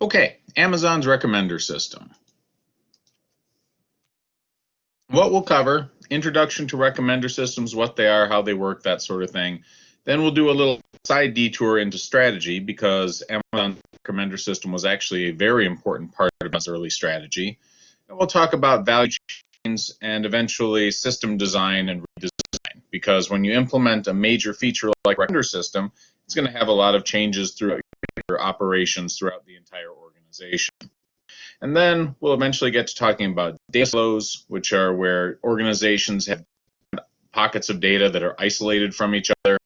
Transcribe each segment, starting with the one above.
Okay, Amazon's recommender system. What we'll cover, introduction to recommender systems, what they are, how they work, that sort of thing. Then we'll do a little side detour into strategy because Amazon's recommender system was actually a very important part of its early strategy. And we'll talk about value chains and eventually system design and redesign, because when you implement a major feature like recommender system, it's going to have a lot of changes throughout your operations throughout the entire organization. And then we'll eventually get to talking about data flows, which are where organizations have pockets of data that are isolated from each other.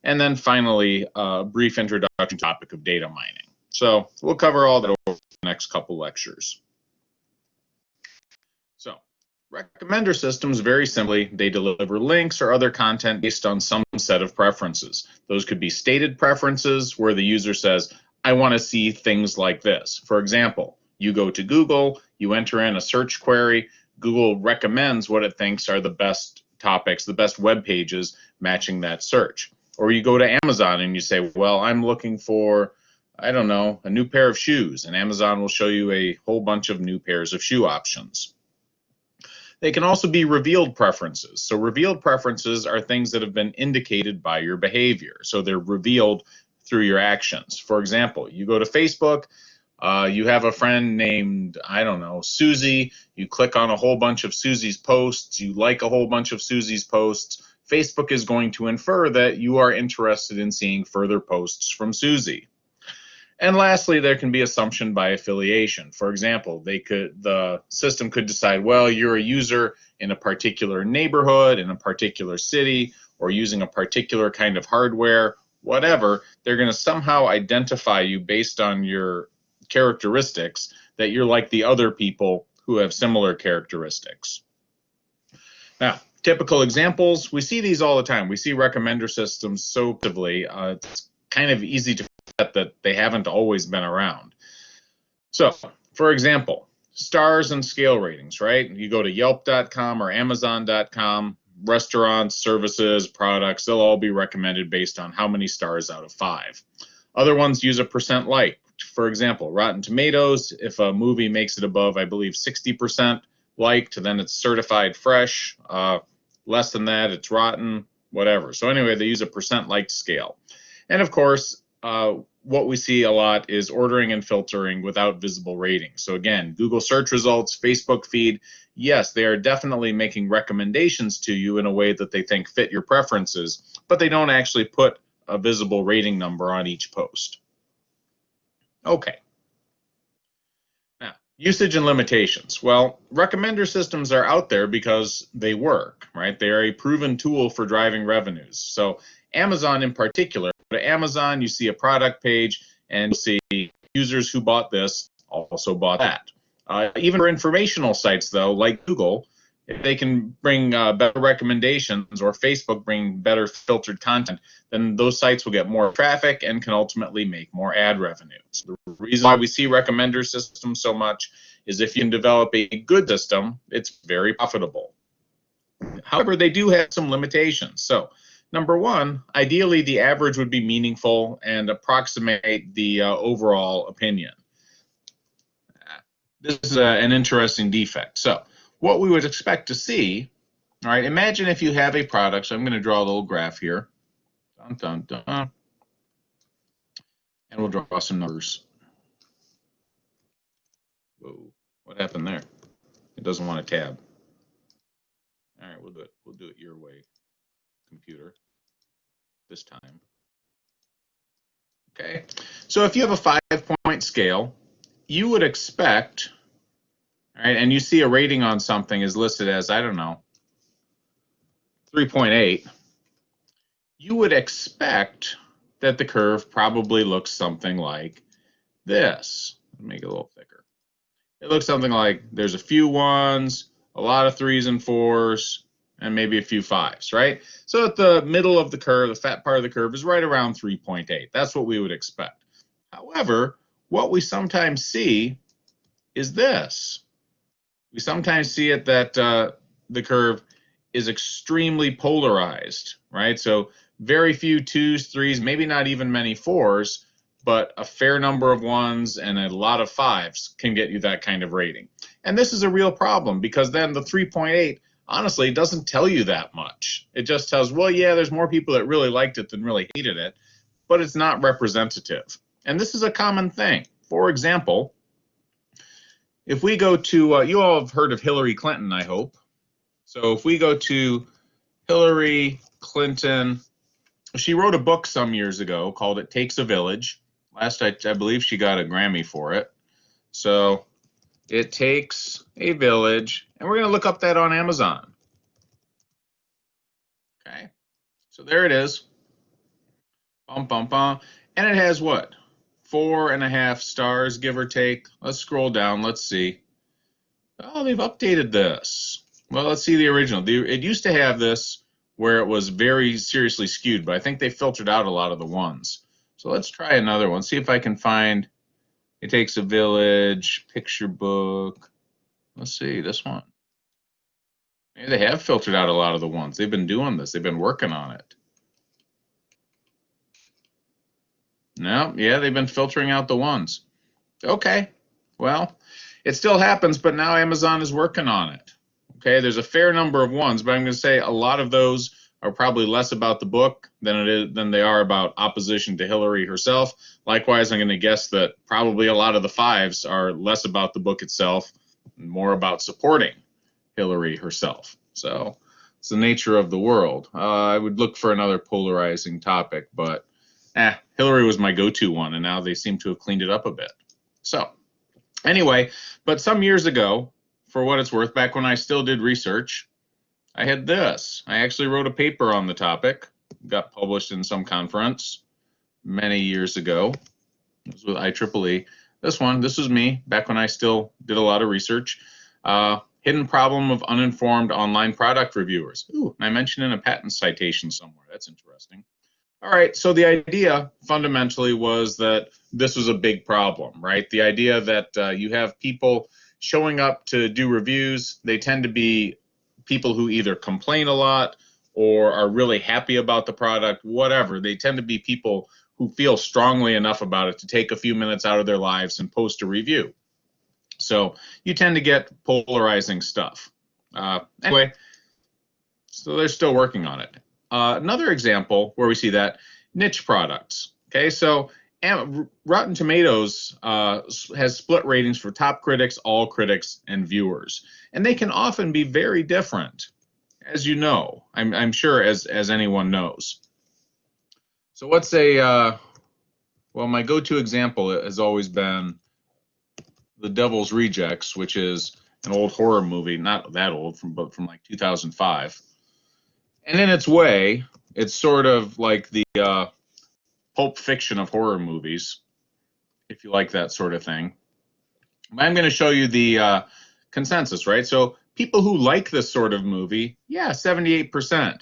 And then finally, a brief introduction to the topic of data mining. So we'll cover all that over the next couple lectures. So recommender systems, very simply, they deliver links or other content based on some set of preferences. Those could be stated preferences where the user says, I want to see things like this. For example, you go to Google, you enter in a search query, Google recommends what it thinks are the best topics, the best web pages matching that search. Or you go to Amazon and you say, well, I'm looking for, I don't know, a new pair of shoes, and Amazon will show you a whole bunch of new pairs of shoe options. They can also be revealed preferences. So revealed preferences are things that have been indicated by your behavior. So they're revealed through your actions. For example, you go to Facebook, you have a friend named, I don't know, Susie. You click on a whole bunch of Susie's posts. You like a whole bunch of Susie's posts. Facebook is going to infer that you are interested in seeing further posts from Susie. And lastly, there can be assumption by affiliation. For example, the system could decide, well, you're a user in a particular neighborhood, in a particular city, or using a particular kind of hardware, whatever. They're going to somehow identify you based on your characteristics that you're like the other people who have similar characteristics. Now, typical examples, we see these all the time. We see recommender systems so actively. It's kind of easy to forget that they haven't always been around. So, for example, stars and scale ratings, right? You go to Yelp.com or Amazon.com, restaurants, services, products, they'll all be recommended based on how many stars out of 5. Other ones use a percent like. For example, Rotten Tomatoes, if a movie makes it above, I believe, 60% liked, then it's certified fresh. Less than that, it's rotten, whatever. So anyway, they use a percent liked scale. And of course, what we see a lot is ordering and filtering without visible ratings. So again, Google search results, Facebook feed, yes, they are definitely making recommendations to you in a way that they think fit your preferences, but they don't actually put a visible rating number on each post. Okay. Now, usage and limitations. Well, recommender systems are out there because they work, right? They are a proven tool for driving revenues. So Amazon in particular, go to Amazon, you see a product page, and you'll see users who bought this also bought that. Even for informational sites, though, like Google, if they can bring better recommendations, or Facebook bring better filtered content, then those sites will get more traffic and can ultimately make more ad revenue. So the reason why we see recommender systems so much is if you can develop a good system, it's very profitable. However, they do have some limitations. So number one, ideally the average would be meaningful and approximate the overall opinion. This is an interesting defect. So what we would expect to see, all right, imagine if you have a product. So I'm going to draw a little graph here. Dun, dun, dun. And we'll draw some numbers. Whoa, what happened there? It doesn't want to tab. All right, we'll do it. We'll do it your way, computer, this time. Okay, so if you have a 5-point scale, you would expect, all right, and you see a rating on something is listed as, I don't know, 3.8, you would expect that the curve probably looks something like this. Make it a little thicker. It looks something like there's a few 1s, a lot of 3s and 4s, and maybe a few 5s, right? So at the middle of the curve, the fat part of the curve is right around 3.8. That's what we would expect. However, what we sometimes see is this. We sometimes see it that the curve is extremely polarized, right? So very few 2s, 3s, maybe not even many 4s, but a fair number of 1s and a lot of 5s can get you that kind of rating. And this is a real problem because then the 3.8 honestly doesn't tell you that much. It just tells, well, yeah, there's more people that really liked it than really hated it, but it's not representative. And this is a common thing. For example, if we go to, you all have heard of Hillary Clinton, I hope. So if we go to Hillary Clinton, she wrote a book some years ago called It Takes a Village. Last I believe she got a Grammy for it. So It Takes a Village, and we're going to look up that on Amazon. Okay, so there it is. Bum, bum, bum. And it has what? 4.5 stars, give or take. Let's scroll down. Let's see. Oh, they've updated this. Well, let's see the original. It used to have this where it was very seriously skewed, but I think they filtered out a lot of the 1s. So let's try another one. See if I can find It Takes a Village, picture book. Let's see, this one. Maybe they have filtered out a lot of the 1s. They've been doing this. They've been working on it. No, yeah, they've been filtering out the 1s. Okay, well, it still happens, but now Amazon is working on it. Okay, there's a fair number of 1s, but I'm going to say a lot of those are probably less about the book than they are about opposition to Hillary herself. Likewise, I'm going to guess that probably a lot of the 5s are less about the book itself, and more about supporting Hillary herself. So it's the nature of the world. I would look for another polarizing topic, but Hillary was my go-to one, and now they seem to have cleaned it up a bit. So anyway, but some years ago, for what it's worth, back when I still did research, I had this. I actually wrote a paper on the topic, got published in some conference many years ago. It was with IEEE. This was me back when I still did a lot of research. Hidden problem of uninformed online product reviewers. Ooh, and I mentioned in a patent citation somewhere. That's interesting. All right, so the idea fundamentally was that this was a big problem, right? The idea that you have people showing up to do reviews, they tend to be people who either complain a lot or are really happy about the product, whatever. They tend to be people who feel strongly enough about it to take a few minutes out of their lives and post a review. So you tend to get polarizing stuff. Anyway, so they're still working on it. Another example where we see that, niche products. Okay, so Rotten Tomatoes has split ratings for top critics, all critics, and viewers. And they can often be very different, as you know, I'm sure as anyone knows. So let's say, well, my go-to example has always been The Devil's Rejects, which is an old horror movie, not that old, but from like 2005. And in its way, it's sort of like the Pulp Fiction of horror movies, if you like that sort of thing. I'm going to show you the consensus, right? So people who like this sort of movie, yeah, 78%.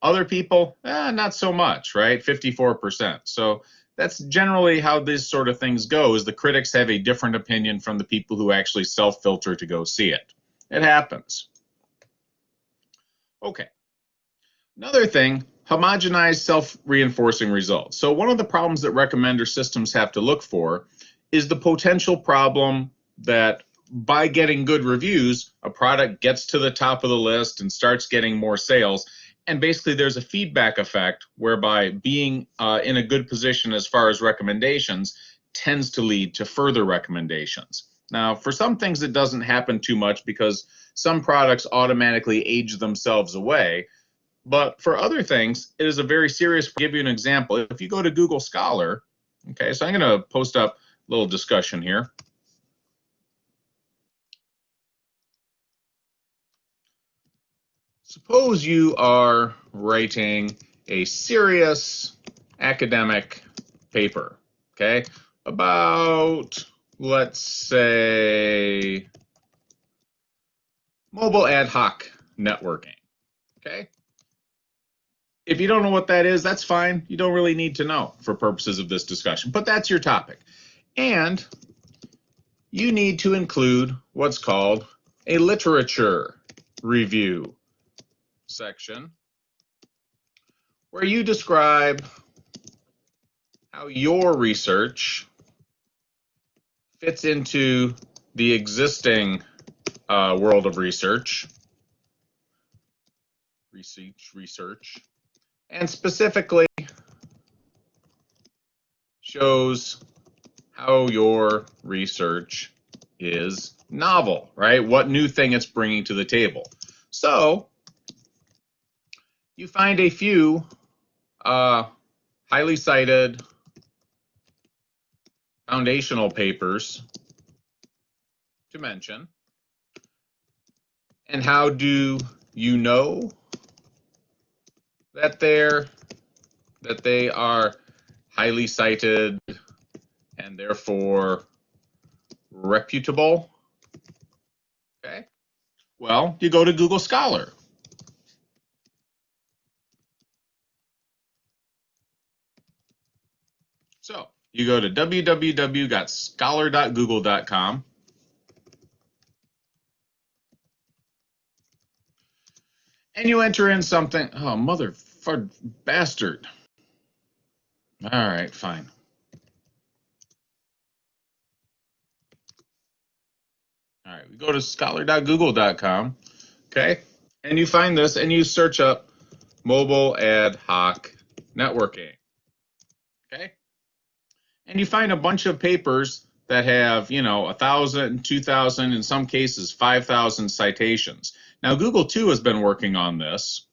Other people, not so much, right? 54%. So that's generally how these sort of things go, is the critics have a different opinion from the people who actually self-filter to go see it. It happens. Okay. Another thing, homogenized self-reinforcing results. So one of the problems that recommender systems have to look for is the potential problem that by getting good reviews, a product gets to the top of the list and starts getting more sales. And basically there's a feedback effect whereby being in a good position as far as recommendations tends to lead to further recommendations. Now, for some things, it doesn't happen too much because some products automatically age themselves away. But for other things, it is a very serious. I'll give you an example. If you go to Google Scholar, okay, so I'm going to post up a little discussion here. Suppose you are writing a serious academic paper, okay, about, let's say, mobile ad hoc networking, okay? If you don't know what that is, that's fine. You don't really need to know for purposes of this discussion, but that's your topic. And you need to include what's called a literature review section where you describe how your research fits into the existing world of research, and specifically shows how your research is novel, right? What new thing it's bringing to the table. So you find a few highly cited foundational papers to mention. And how do you know that they are highly cited and therefore reputable? Okay. Well, you go to Google Scholar. So you go to www.scholar.google.com. And you enter in something. Oh, mother bastard. All right, fine. All right, we go to scholar.google.com. Okay. And you find this and you search up mobile ad hoc networking. Okay. And you find a bunch of papers that have, 1,000, 2,000, in some cases, 5,000 citations. Now, Google, too, has been working on this.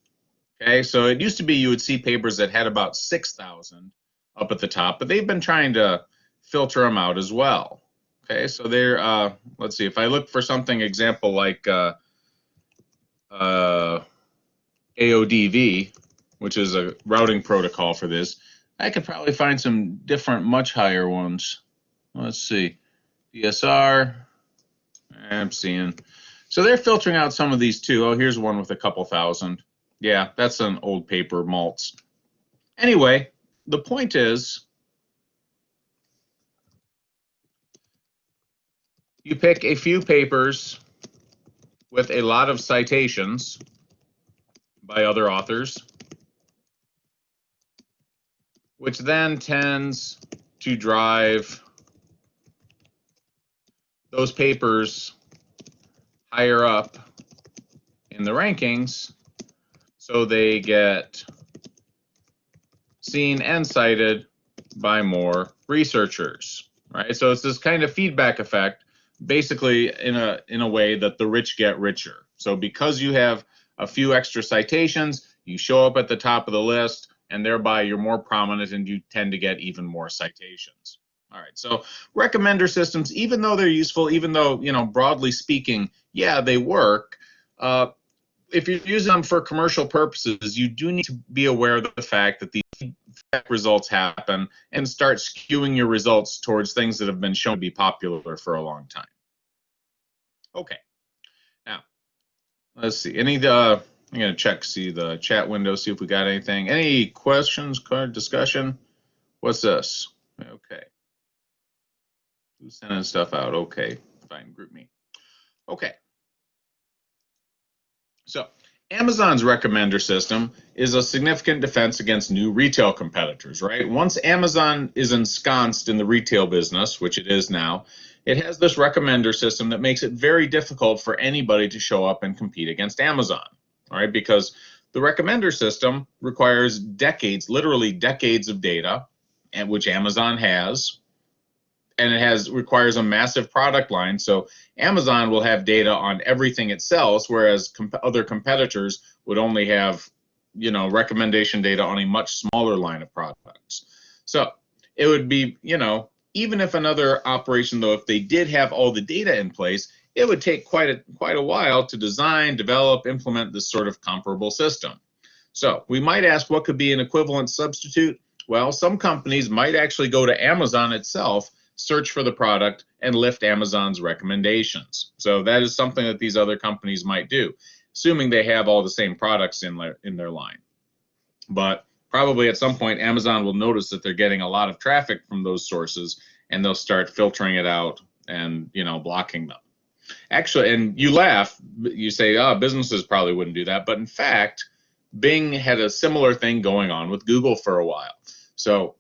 Okay, so it used to be you would see papers that had about 6,000 up at the top, but they've been trying to filter them out as well. Okay, so they're, let's see, if I look for something example like AODV, which is a routing protocol for this, I could probably find some different, much higher ones. Let's see, DSR, I'm seeing. So they're filtering out some of these too. Oh, here's one with a couple thousand. Yeah, that's an old paper, Maltz. Anyway, the point is, you pick a few papers with a lot of citations by other authors, which then tends to drive those papers higher up in the rankings, so they get seen and cited by more researchers, right? So it's this kind of feedback effect, basically in a way that the rich get richer. So because you have a few extra citations, you show up at the top of the list, and thereby you're more prominent and you tend to get even more citations. All right, so recommender systems, even though they're useful, even though, broadly speaking, yeah, they work, if you're using them for commercial purposes, you do need to be aware of the fact that these results happen and start skewing your results towards things that have been shown to be popular for a long time. Okay, now let's see. I'm going to check, see the chat window, see if we got anything. Any questions, discussion? What's this? Okay. Who's sending stuff out? Okay, fine, group me. Okay. So Amazon's recommender system is a significant defense against new retail competitors, right? Once Amazon is ensconced in the retail business, which it is now, it has this recommender system that makes it very difficult for anybody to show up and compete against Amazon, right? Because the recommender system requires decades, literally decades of data, and which Amazon has, and it requires a massive product line. So Amazon will have data on everything it sells, whereas other competitors would only have, recommendation data on a much smaller line of products. So it would be, even if another operation, though, if they did have all the data in place, it would take quite a while to design, develop, implement this sort of comparable system. So we might ask, what could be an equivalent substitute? Well, some companies might actually go to Amazon itself, search for the product, and lift Amazon's recommendations. So that is something that these other companies might do, assuming they have all the same products in their line. But probably at some point, Amazon will notice that they're getting a lot of traffic from those sources, and they'll start filtering it out and, blocking them. Actually, and you laugh, you say, oh, businesses probably wouldn't do that. But in fact, Bing had a similar thing going on with Google for a while. So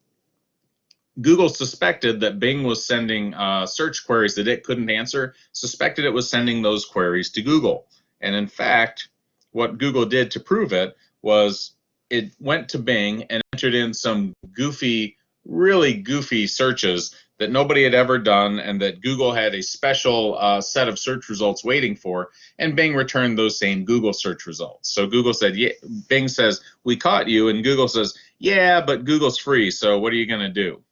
Google suspected that Bing was sending search queries that it couldn't answer, suspected it was sending those queries to Google. And in fact, what Google did to prove it was it went to Bing and entered in some goofy, really goofy searches that nobody had ever done and that Google had a special set of search results waiting for, and Bing returned those same Google search results. So Google said, yeah, Bing says, we caught you, and Google says, yeah, but Google's free, so what are you going to do?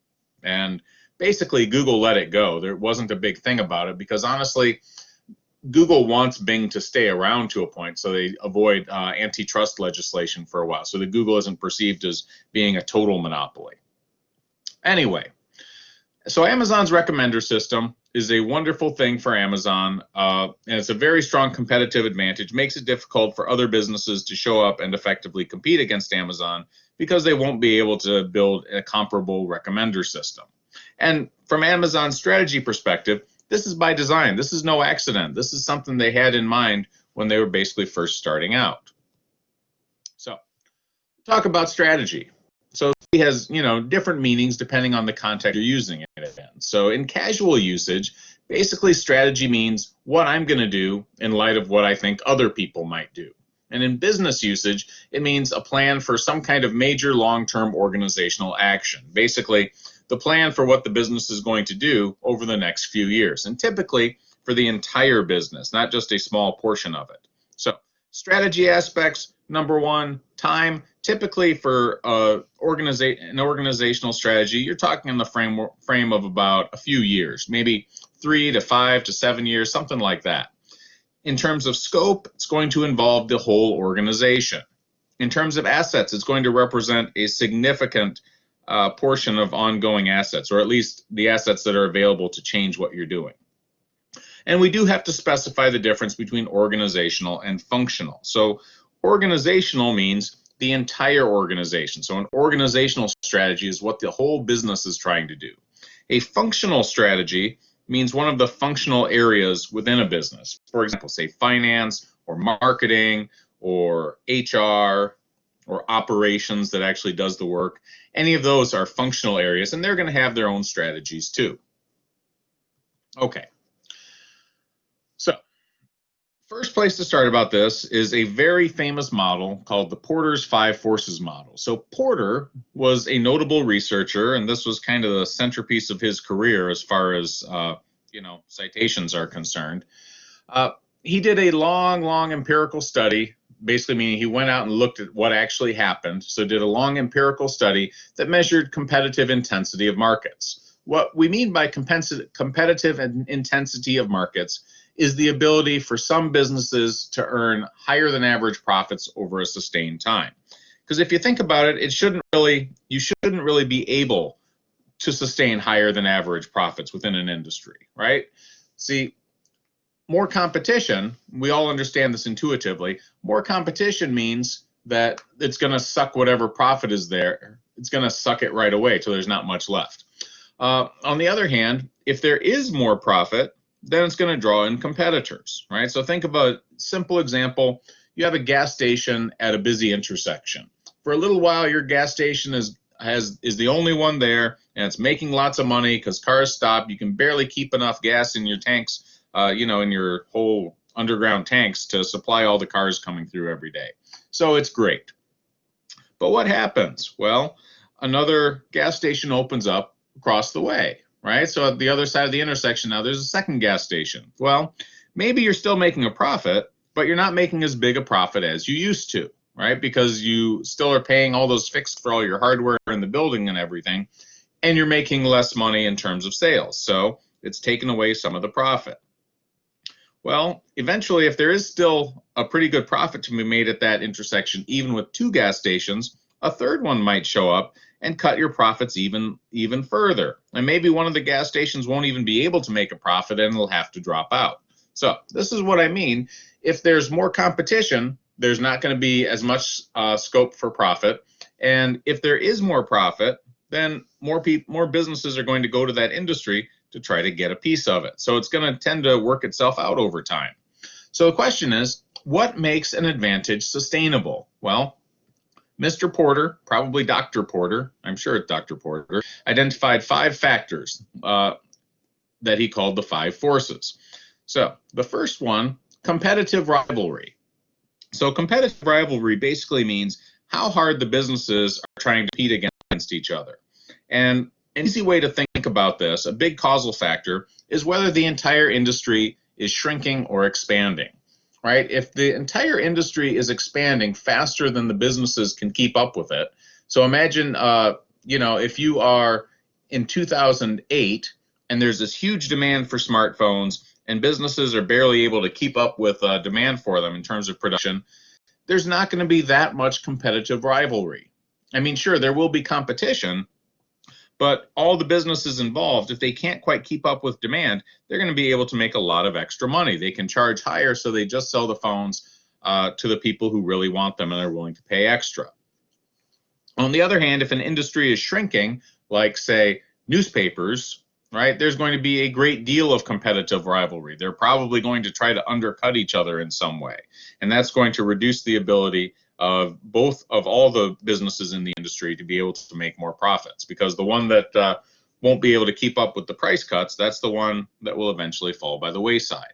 And basically, Google let it go. There wasn't a big thing about it because honestly, Google wants Bing to stay around to a point so they avoid antitrust legislation for a while so that Google isn't perceived as being a total monopoly. Anyway, so Amazon's recommender system is a wonderful thing for Amazon, and it's a very strong competitive advantage. Makes it difficult for other businesses to show up and effectively compete against Amazon because they won't be able to build a comparable recommender system. And from Amazon's strategy perspective, this is by design. This is no accident. This is something they had in mind when they were basically first starting out. So, talk about strategy. So it has, different meanings depending on the context you're using it in. So in casual usage, basically strategy means what I'm going to do in light of what I think other people might do. And in business usage, it means a plan for some kind of major long-term organizational action. Basically, the plan for what the business is going to do over the next few years, and typically for the entire business, not just a small portion of it. So strategy aspects, number one, time. Typically for an organizational strategy, you're talking in the frame of about a few years, maybe 3 to 5 to 7 years, something like that. In terms of scope, it's going to involve the whole organization. In terms of assets, it's going to represent a significant portion of ongoing assets, or at least the assets that are available to change what you're doing. And we do have to specify the difference between organizational and functional. So organizational means the entire organization. So an organizational strategy is what the whole business is trying to do. A functional strategy means one of the functional areas within a business. For example, say finance or marketing or HR or operations that actually does the work. Any of those are functional areas, and they're going to have their own strategies too. Okay. So, first place to start about this is a very famous model called the Porter's 5 Forces model. So Porter was a notable researcher, and this was kind of the centerpiece of his career as far as citations are concerned. He did a long empirical study, basically meaning he went out and looked at what actually happened. So did a long empirical study that measured competitive intensity of markets. What we mean by competitive intensity of markets is the ability for some businesses to earn higher than average profits over a sustained time. Because if you think about it, you shouldn't really be able to sustain higher than average profits within an industry, right? See, more competition, we all understand this intuitively, more competition means that it's going to suck whatever profit is there. It's going to suck it right away till there's not much left. On the other hand, if there is more profit, then it's going to draw in competitors, right? So think about a simple example. You have a gas station at a busy intersection. For a little while, your gas station is the only one there, and it's making lots of money because cars stop. You can barely keep enough gas in your tanks, in your whole underground tanks to supply all the cars coming through every day. So it's great. But what happens? Well, another gas station opens up across the way, right? So at the other side of the intersection now, there's a second gas station. Well, maybe you're still making a profit, but you're not making as big a profit as you used to, right? Because you still are paying all those fixed for all your hardware in the building and everything, and you're making less money in terms of sales. So it's taken away some of the profit. Well, eventually, if there is still a pretty good profit to be made at that intersection, even with 2 gas stations, a third one might show up and cut your profits even further. And maybe one of the gas stations won't even be able to make a profit and it'll have to drop out. So this is what I mean. If there's more competition, there's not going to be as much scope for profit. And if there is more profit, then more businesses are going to go to that industry to try to get a piece of it. So it's going to tend to work itself out over time. So the question is, what makes an advantage sustainable? Well, Mr. Porter, probably Dr. Porter, I'm sure it's Dr. Porter, identified 5 factors that he called the 5 forces. So the first one, competitive rivalry. So competitive rivalry basically means how hard the businesses are trying to compete against each other. And an easy way to think about this, a big causal factor, is whether the entire industry is shrinking or expanding, right? If the entire industry is expanding faster than the businesses can keep up with it, so imagine, if you are in 2008 and there's this huge demand for smartphones and businesses are barely able to keep up with demand for them in terms of production, there's not going to be that much competitive rivalry. I mean, sure, there will be competition, but all the businesses involved, if they can't quite keep up with demand, they're going to be able to make a lot of extra money. They can charge higher, so they just sell the phones to the people who really want them and are willing to pay extra. On the other hand, if an industry is shrinking, like, say, newspapers, right, there's going to be a great deal of competitive rivalry. They're probably going to try to undercut each other in some way, and that's going to reduce the ability of all the businesses in the industry to be able to make more profits, because the one that won't be able to keep up with the price cuts, that's the one that will eventually fall by the wayside.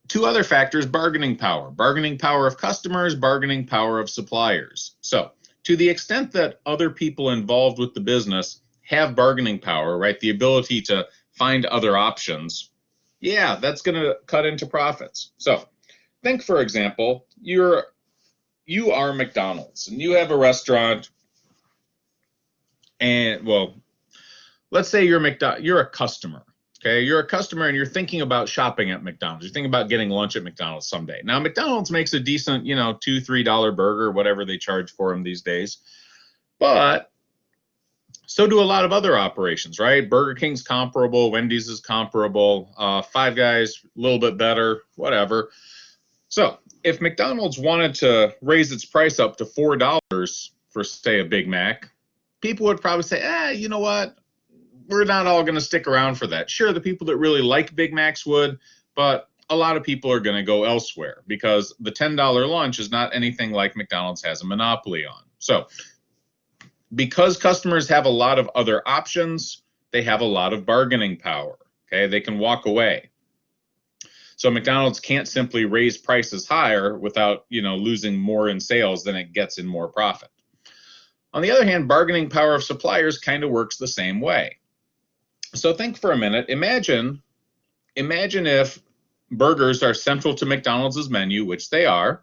2 other factors, bargaining power of customers, bargaining power of suppliers. So to the extent that other people involved with the business have bargaining power, right, the ability to find other options, yeah, that's going to cut into profits. So think, for example, you are McDonald's and you have a restaurant, and well, let's say you're a customer. Okay, you're a customer and you're thinking about shopping at McDonald's. You're thinking about getting lunch at McDonald's someday. Now, McDonald's makes a decent, $2, $3 burger, whatever they charge for them these days. But so do a lot of other operations, right? Burger King's comparable, Wendy's is comparable, Five Guys a little bit better, whatever. So if McDonald's wanted to raise its price up to $4 for, say, a Big Mac, people would probably say, you know what? We're not all going to stick around for that. Sure, the people that really like Big Macs would, but a lot of people are going to go elsewhere because the $10 lunch is not anything like McDonald's has a monopoly on. So because customers have a lot of other options, they have a lot of bargaining power. Okay, they can walk away. So McDonald's can't simply raise prices higher without, losing more in sales than it gets in more profit. On the other hand, bargaining power of suppliers kind of works the same way. So think for a minute, imagine if burgers are central to McDonald's menu, which they are,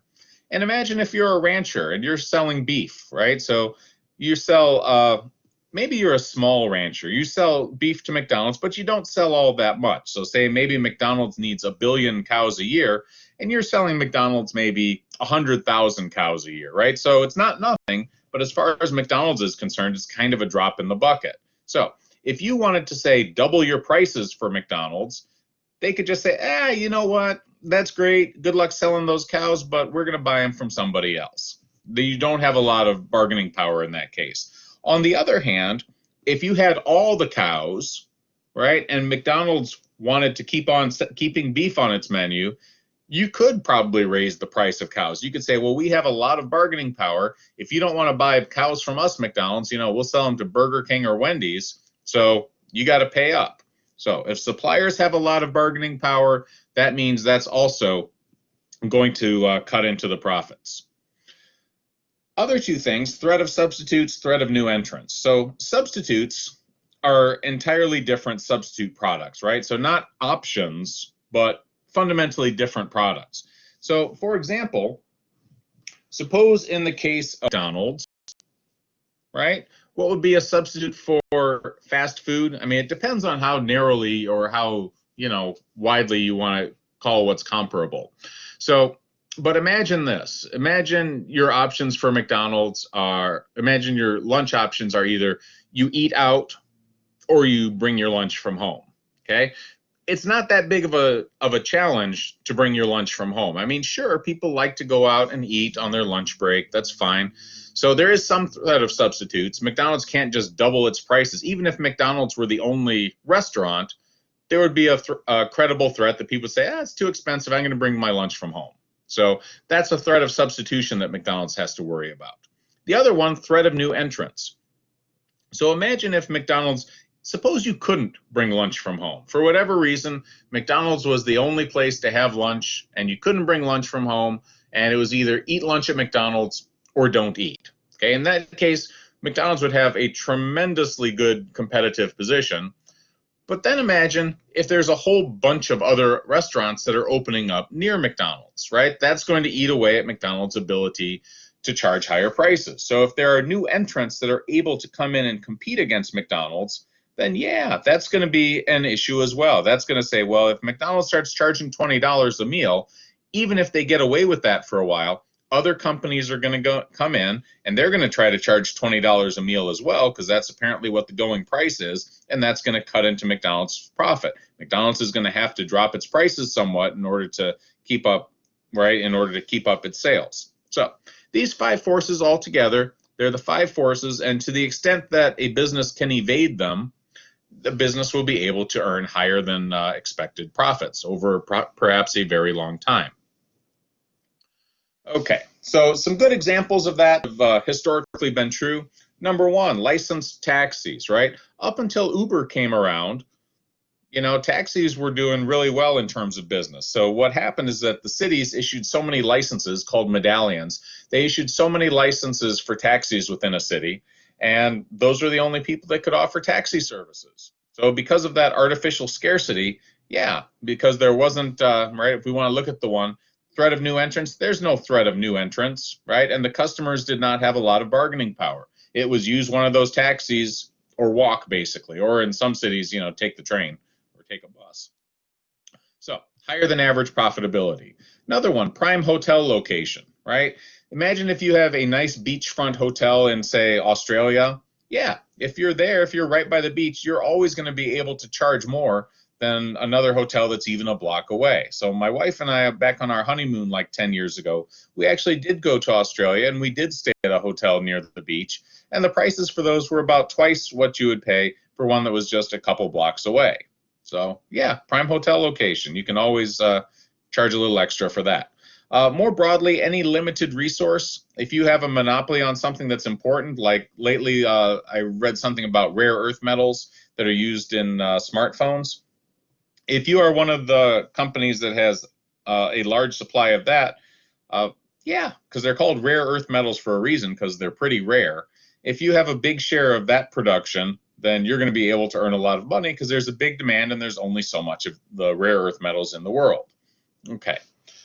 and imagine if you're a rancher and you're selling beef, right? So you sell, maybe you're a small rancher, you sell beef to McDonald's, but you don't sell all that much. So say maybe McDonald's needs 1 billion cows a year, and you're selling McDonald's maybe 100,000 cows a year, right? So it's not nothing, but as far as McDonald's is concerned, it's kind of a drop in the bucket. So if you wanted to say double your prices for McDonald's, they could just say, you know what? That's great. Good luck selling those cows, but we're going to buy them from somebody else. You don't have a lot of bargaining power in that case. On the other hand, if you had all the cows, right, and McDonald's wanted to keep on keeping beef on its menu, you could probably raise the price of cows. You could say, well, we have a lot of bargaining power. If you don't want to buy cows from us, McDonald's, we'll sell them to Burger King or Wendy's. So you got to pay up. So if suppliers have a lot of bargaining power, that means that's also going to cut into the profits. Other 2 things, threat of substitutes, threat of new entrants. So substitutes are entirely different substitute products, right? So not options, but fundamentally different products. So for example, suppose in the case of McDonald's, right? What would be a substitute for fast food? I mean, it depends on how narrowly or how, widely you want to call what's comparable. So, but imagine this. Imagine your options for McDonald's imagine your lunch options are either you eat out or you bring your lunch from home, okay? It's not that big of a challenge to bring your lunch from home. I mean, sure, people like to go out and eat on their lunch break. That's fine. So there is some threat of substitutes. McDonald's can't just double its prices. Even if McDonald's were the only restaurant, there would be a credible threat that people would say, it's too expensive. I'm going to bring my lunch from home. So that's a threat of substitution that McDonald's has to worry about. The other one, threat of new entrants. So imagine if McDonald's, suppose you couldn't bring lunch from home. For whatever reason, McDonald's was the only place to have lunch and you couldn't bring lunch from home, and it was either eat lunch at McDonald's or don't eat. Okay, in that case, McDonald's would have a tremendously good competitive position. But then imagine if there's a whole bunch of other restaurants that are opening up near McDonald's, right? That's going to eat away at McDonald's ability to charge higher prices. So if there are new entrants that are able to come in and compete against McDonald's, then yeah, that's going to be an issue as well. That's going to say, well, if McDonald's starts charging $20 a meal, even if they get away with that for a while, other companies are going to come in and they're going to try to charge $20 a meal as well, because that's apparently what the going price is, and that's going to cut into McDonald's profit. McDonald's is going to have to drop its prices somewhat in order to keep up, right, in order to keep up its sales. So these five forces all together, they're the five forces, and to the extent that a business can evade them, the business will be able to earn higher than expected profits over perhaps a very long time. Okay, so some good examples of that have historically been true. Number one, licensed taxis, right? Up until Uber came around, you know, taxis were doing really well in terms of business. So what happened is that the cities issued so many licenses called medallions. They issued so many licenses for taxis within a city, and those were the only people that could offer taxi services. So because of that artificial scarcity, yeah, because there wasn't, right, if we want to look at the one, threat of new entrants, there's no threat of new entrants, right? And the customers did not have a lot of bargaining power. It was use one of those taxis or walk, basically, or in some cities, you know, take the train or take a bus. So higher than average profitability. Another one, prime hotel location, right? Imagine if you have a nice beachfront hotel in, say, Australia. Yeah, if you're there, if you're right by the beach, you're always going to be able to charge more than another hotel that's even a block away. So my wife and I, back on our honeymoon like 10 years ago, we actually did go to Australia and we did stay at a hotel near the beach. And the prices for those were about twice what you would pay for one that was just a couple blocks away. So yeah, prime hotel location. You can always charge a little extra for that. More broadly, any limited resource, if you have a monopoly on something that's important, like lately I read something about rare earth metals that are used in smartphones. If you are one of the companies that has a large supply of that, yeah, because they're called rare earth metals for a reason, because they're pretty rare. If you have a big share of that production, then you're going to be able to earn a lot of money because there's a big demand and there's only so much of the rare earth metals in the world. Okay,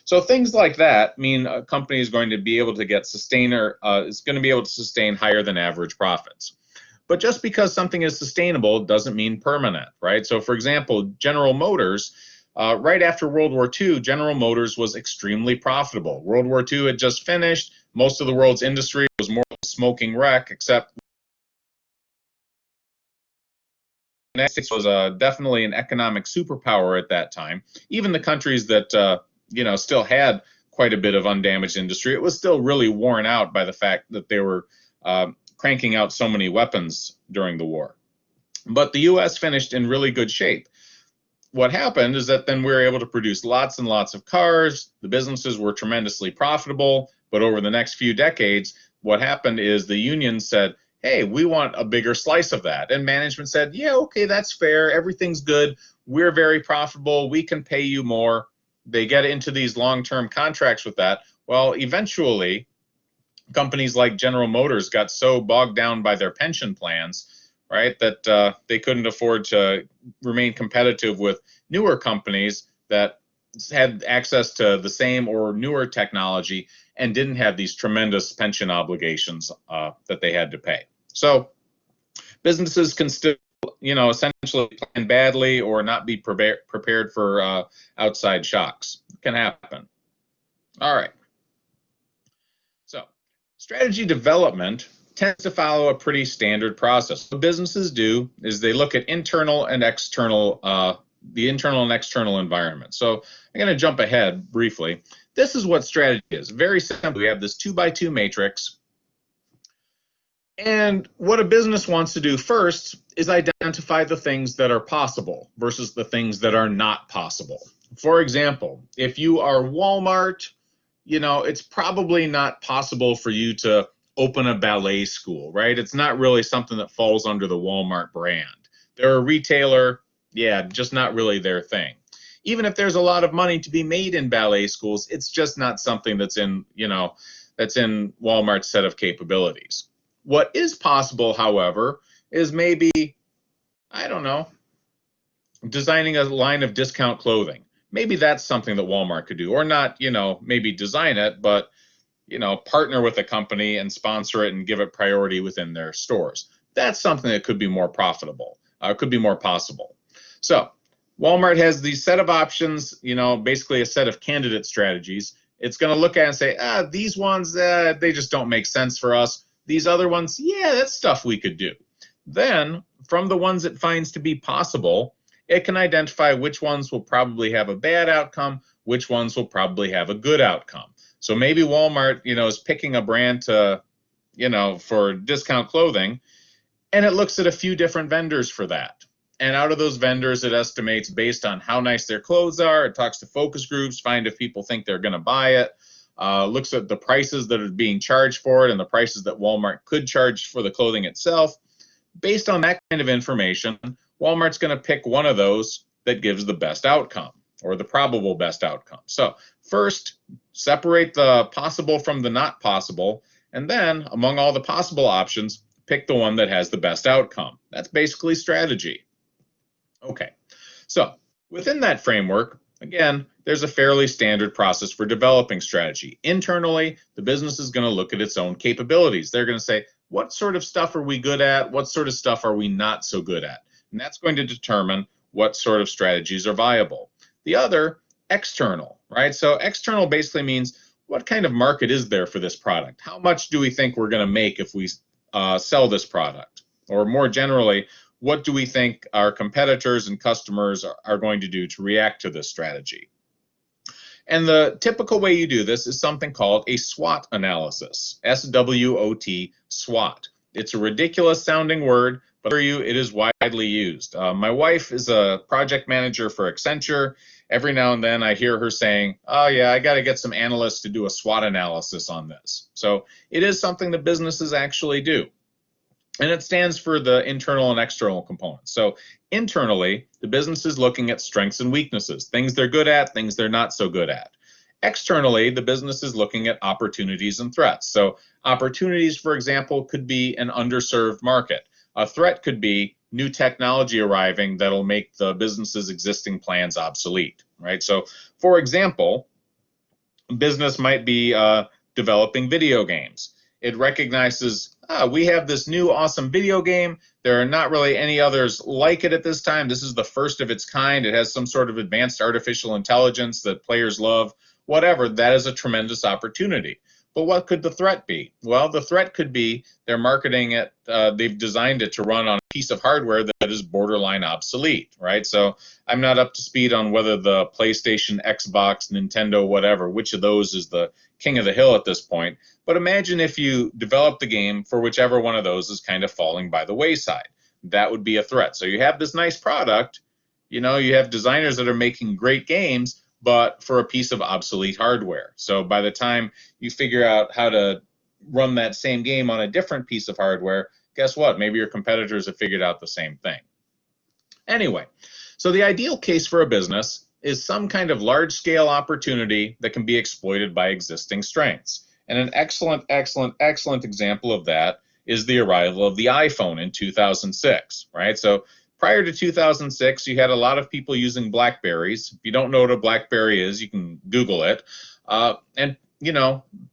so things like that mean a company is going to be able to get it's going to be able to sustain higher than average profits. But just because something is sustainable doesn't mean permanent, right? So for example, General Motors, right after World War II, General Motors was extremely profitable. World War II had just finished. Most of the world's industry was more like a smoking wreck, except the United States was definitely an economic superpower at that time. Even the countries that, you know, still had quite a bit of undamaged industry, it was still really worn out by the fact that they were cranking out so many weapons during the war. But the U.S. finished in really good shape. What happened is that then we were able to produce lots and lots of cars. The businesses were tremendously profitable. But over the next few decades, what happened is the unions said, hey, we want a bigger slice of that. And management said, yeah, okay, that's fair. Everything's good. We're very profitable. We can pay you more. They get into these long-term contracts with that. Well, eventually, companies like General Motors got so bogged down by their pension plans, right, that they couldn't afford to remain competitive with newer companies that had access to the same or newer technology and didn't have these tremendous pension obligations that they had to pay. So businesses can still, you know, essentially plan badly or not be prepared for outside shocks. It can happen. All right. So strategy development tends to follow a pretty standard process. What businesses do is they look at internal and external, the internal and external environment. So I'm going to jump ahead briefly. This is what strategy is. Very simple. We have this 2x2 matrix. And what a business wants to do first is identify the things that are possible versus the things that are not possible. For example, if you are Walmart, it's probably not possible for you to open a ballet school, right? It's not really something that falls under the Walmart brand. They're a retailer, yeah, just not really their thing. Even if there's a lot of money to be made in ballet schools, it's just not something that's in Walmart's set of capabilities. What is possible, however, is maybe, I don't know, designing a line of discount clothing. Maybe that's something that Walmart could do, or not, maybe design it, but partner with a company and sponsor it and give it priority within their stores. That's something that could be more profitable, could be more possible. So Walmart has these set of options, basically a set of candidate strategies. It's going to look at and say, these ones, they just don't make sense for us. These other ones, yeah, that's stuff we could do. Then, from the ones it finds to be possible, it can identify which ones will probably have a bad outcome, which ones will probably have a good outcome. So maybe Walmart, is picking a brand to, for discount clothing, and it looks at a few different vendors for that. And out of those vendors, it estimates based on how nice their clothes are. It talks to focus groups, find if people think they're going to buy it, looks at the prices that are being charged for it and the prices that Walmart could charge for the clothing itself. Based on that kind of information, Walmart's going to pick one of those that gives the best outcome or the probable best outcome. So first, separate the possible from the not possible, and then among all the possible options, pick the one that has the best outcome. That's basically strategy. Okay, so within that framework, again, there's a fairly standard process for developing strategy. Internally, the business is going to look at its own capabilities. They're going to say, what sort of stuff are we good at? What sort of stuff are we not so good at? And that's going to determine what sort of strategies are viable. The other, external, right? So external basically means what kind of market is there for this product? How much do we think we're going to make if we sell this product? Or more generally, what do we think our competitors and customers are going to do to react to this strategy? And the typical way you do this is something called a SWOT analysis, S-W-O-T, SWOT. It's a ridiculous sounding word, but for you, it is widely used. My wife is a project manager for Accenture. Every now and then I hear her saying, oh yeah, I got to get some analysts to do a SWOT analysis on this. So it is something that businesses actually do. And it stands for the internal and external components. So internally, the business is looking at strengths and weaknesses, things they're good at, things they're not so good at. Externally, the business is looking at opportunities and threats. So opportunities, for example, could be an underserved market. A threat could be new technology arriving that'll make the business's existing plans obsolete, right? So, for example, business might be developing video games. It recognizes, we have this new awesome video game. There are not really any others like it at this time. This is the first of its kind. It has some sort of advanced artificial intelligence that players love. Whatever, that is a tremendous opportunity. But what could the threat be? Well, the threat could be they're marketing it, they've designed it to run on a piece of hardware that is borderline obsolete, right? So I'm not up to speed on whether the PlayStation, Xbox, Nintendo, whatever, which of those is the king of the hill at this point. But imagine if you develop the game for whichever one of those is kind of falling by the wayside. That would be a threat. So you have this nice product, you have designers that are making great games, but for a piece of obsolete hardware. So by the time you figure out how to run that same game on a different piece of hardware, guess what? Maybe your competitors have figured out the same thing. Anyway, so the ideal case for a business is some kind of large-scale opportunity that can be exploited by existing strengths. And an excellent example of that is the arrival of the iPhone in 2006, right? So prior to 2006, you had a lot of people using BlackBerries. If you don't know what a BlackBerry is, you can Google it. And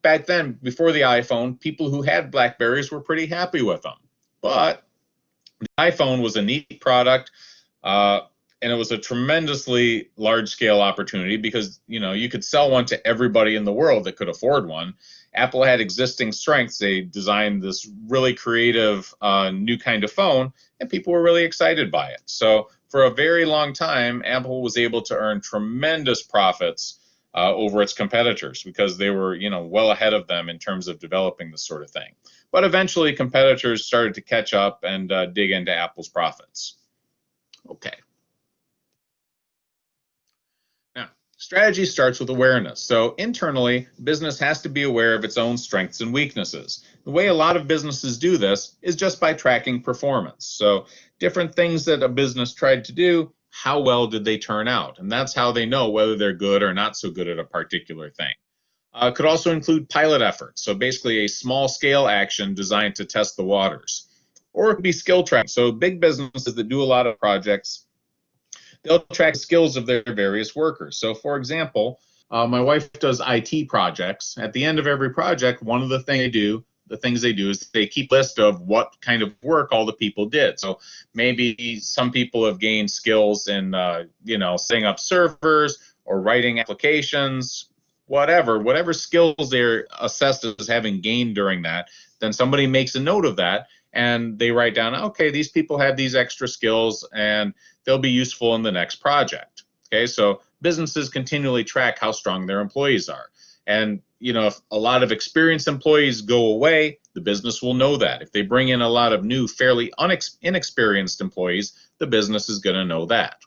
back then, before the iPhone, people who had BlackBerries were pretty happy with them. But the iPhone was a neat product, and it was a tremendously large-scale opportunity because, you could sell one to everybody in the world that could afford one. Apple had existing strengths. They designed this really creative new kind of phone, and people were really excited by it. So for a very long time, Apple was able to earn tremendous profits over its competitors because they were, well ahead of them in terms of developing this sort of thing. But eventually, competitors started to catch up and dig into Apple's profits. Okay. Now, Strategy starts with awareness. So internally, business has to be aware of its own strengths and weaknesses. The way a lot of businesses do this is just by tracking performance. So different things that a business tried to do, how well did they turn out? And that's how they know whether they're good or not so good at a particular thing. Could also include pilot efforts. So basically a small scale action designed to test the waters. Or it could be skill tracking. So big businesses that do a lot of projects, they'll track the skills of their various workers. So for example, my wife does IT projects. At the end of every project, one of the things they do is they keep a list of what kind of work all the people did. So maybe some people have gained skills in, setting up servers or writing applications, whatever skills they're assessed as having gained during that. Then somebody makes a note of that and they write down, okay, these people had these extra skills and they'll be useful in the next project. Okay, so businesses continually track how strong their employees are. And, if a lot of experienced employees go away, the business will know that. If they bring in a lot of new, fairly inexperienced employees, the business is going to know that.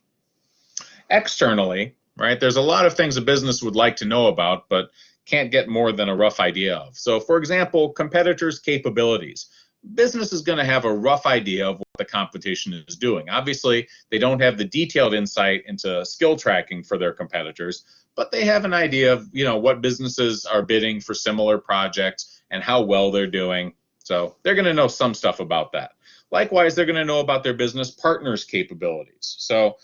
Externally, right, there's a lot of things a business would like to know about, but can't get more than a rough idea of. So, for example, competitors' capabilities. Business is going to have a rough idea of what the competition is doing. Obviously, they don't have the detailed insight into skill tracking for their competitors, but they have an idea of, what businesses are bidding for similar projects and how well they're doing. So they're going to know some stuff about that. Likewise, they're going to know about their business partners' capabilities. So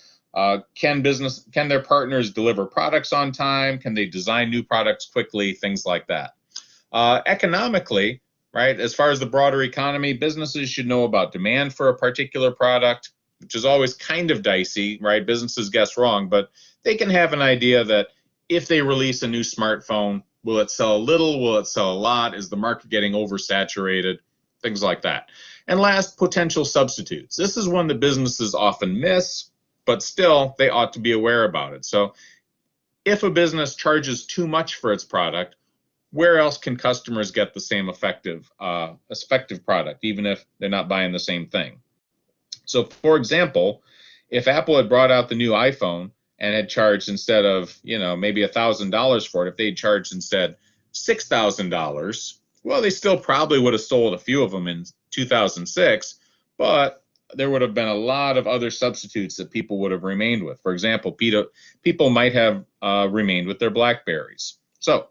can their partners deliver products on time? Can they design new products quickly? Things like that. Economically, right, as far as the broader economy, businesses should know about demand for a particular product, which is always kind of dicey, right? Businesses guess wrong, but they can have an idea that if they release a new smartphone, will it sell a little? Will it sell a lot? Is the market getting oversaturated? Things like that. And last, potential substitutes. This is one that businesses often miss, but still they ought to be aware about it. So if a business charges too much for its product, where else can customers get the same effective product, even if they're not buying the same thing? So, for example, if Apple had brought out the new iPhone and had charged instead of, maybe $1,000 for it, if they'd charged instead $6,000, well, they still probably would have sold a few of them in 2006, but there would have been a lot of other substitutes that people would have remained with. For example, people might have remained with their BlackBerries. So,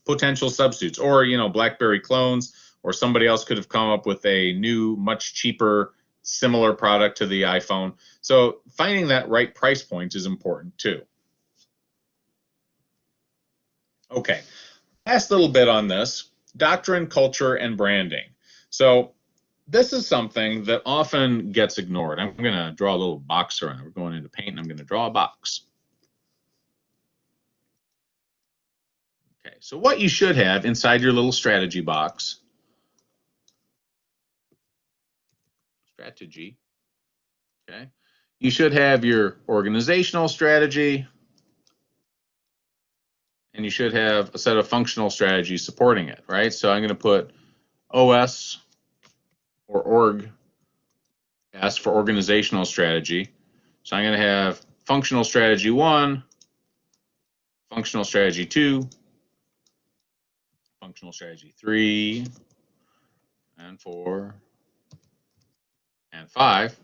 potential substitutes, or BlackBerry clones, or somebody else could have come up with a new, much cheaper, similar product to the iPhone. So finding that right price point is important too. Okay, last little bit on this: doctrine, culture, and branding. So this is something that often gets ignored. I'm going to draw a little box around it. We're going into paint and I'm going to draw a box. Okay, so what you should have inside your little strategy box, okay, you should have your organizational strategy, and you should have a set of functional strategies supporting it, right? So I'm going to put OS or org S for organizational strategy. So I'm going to have functional strategy 1, functional strategy 2, functional strategy 3, and 4, and 5.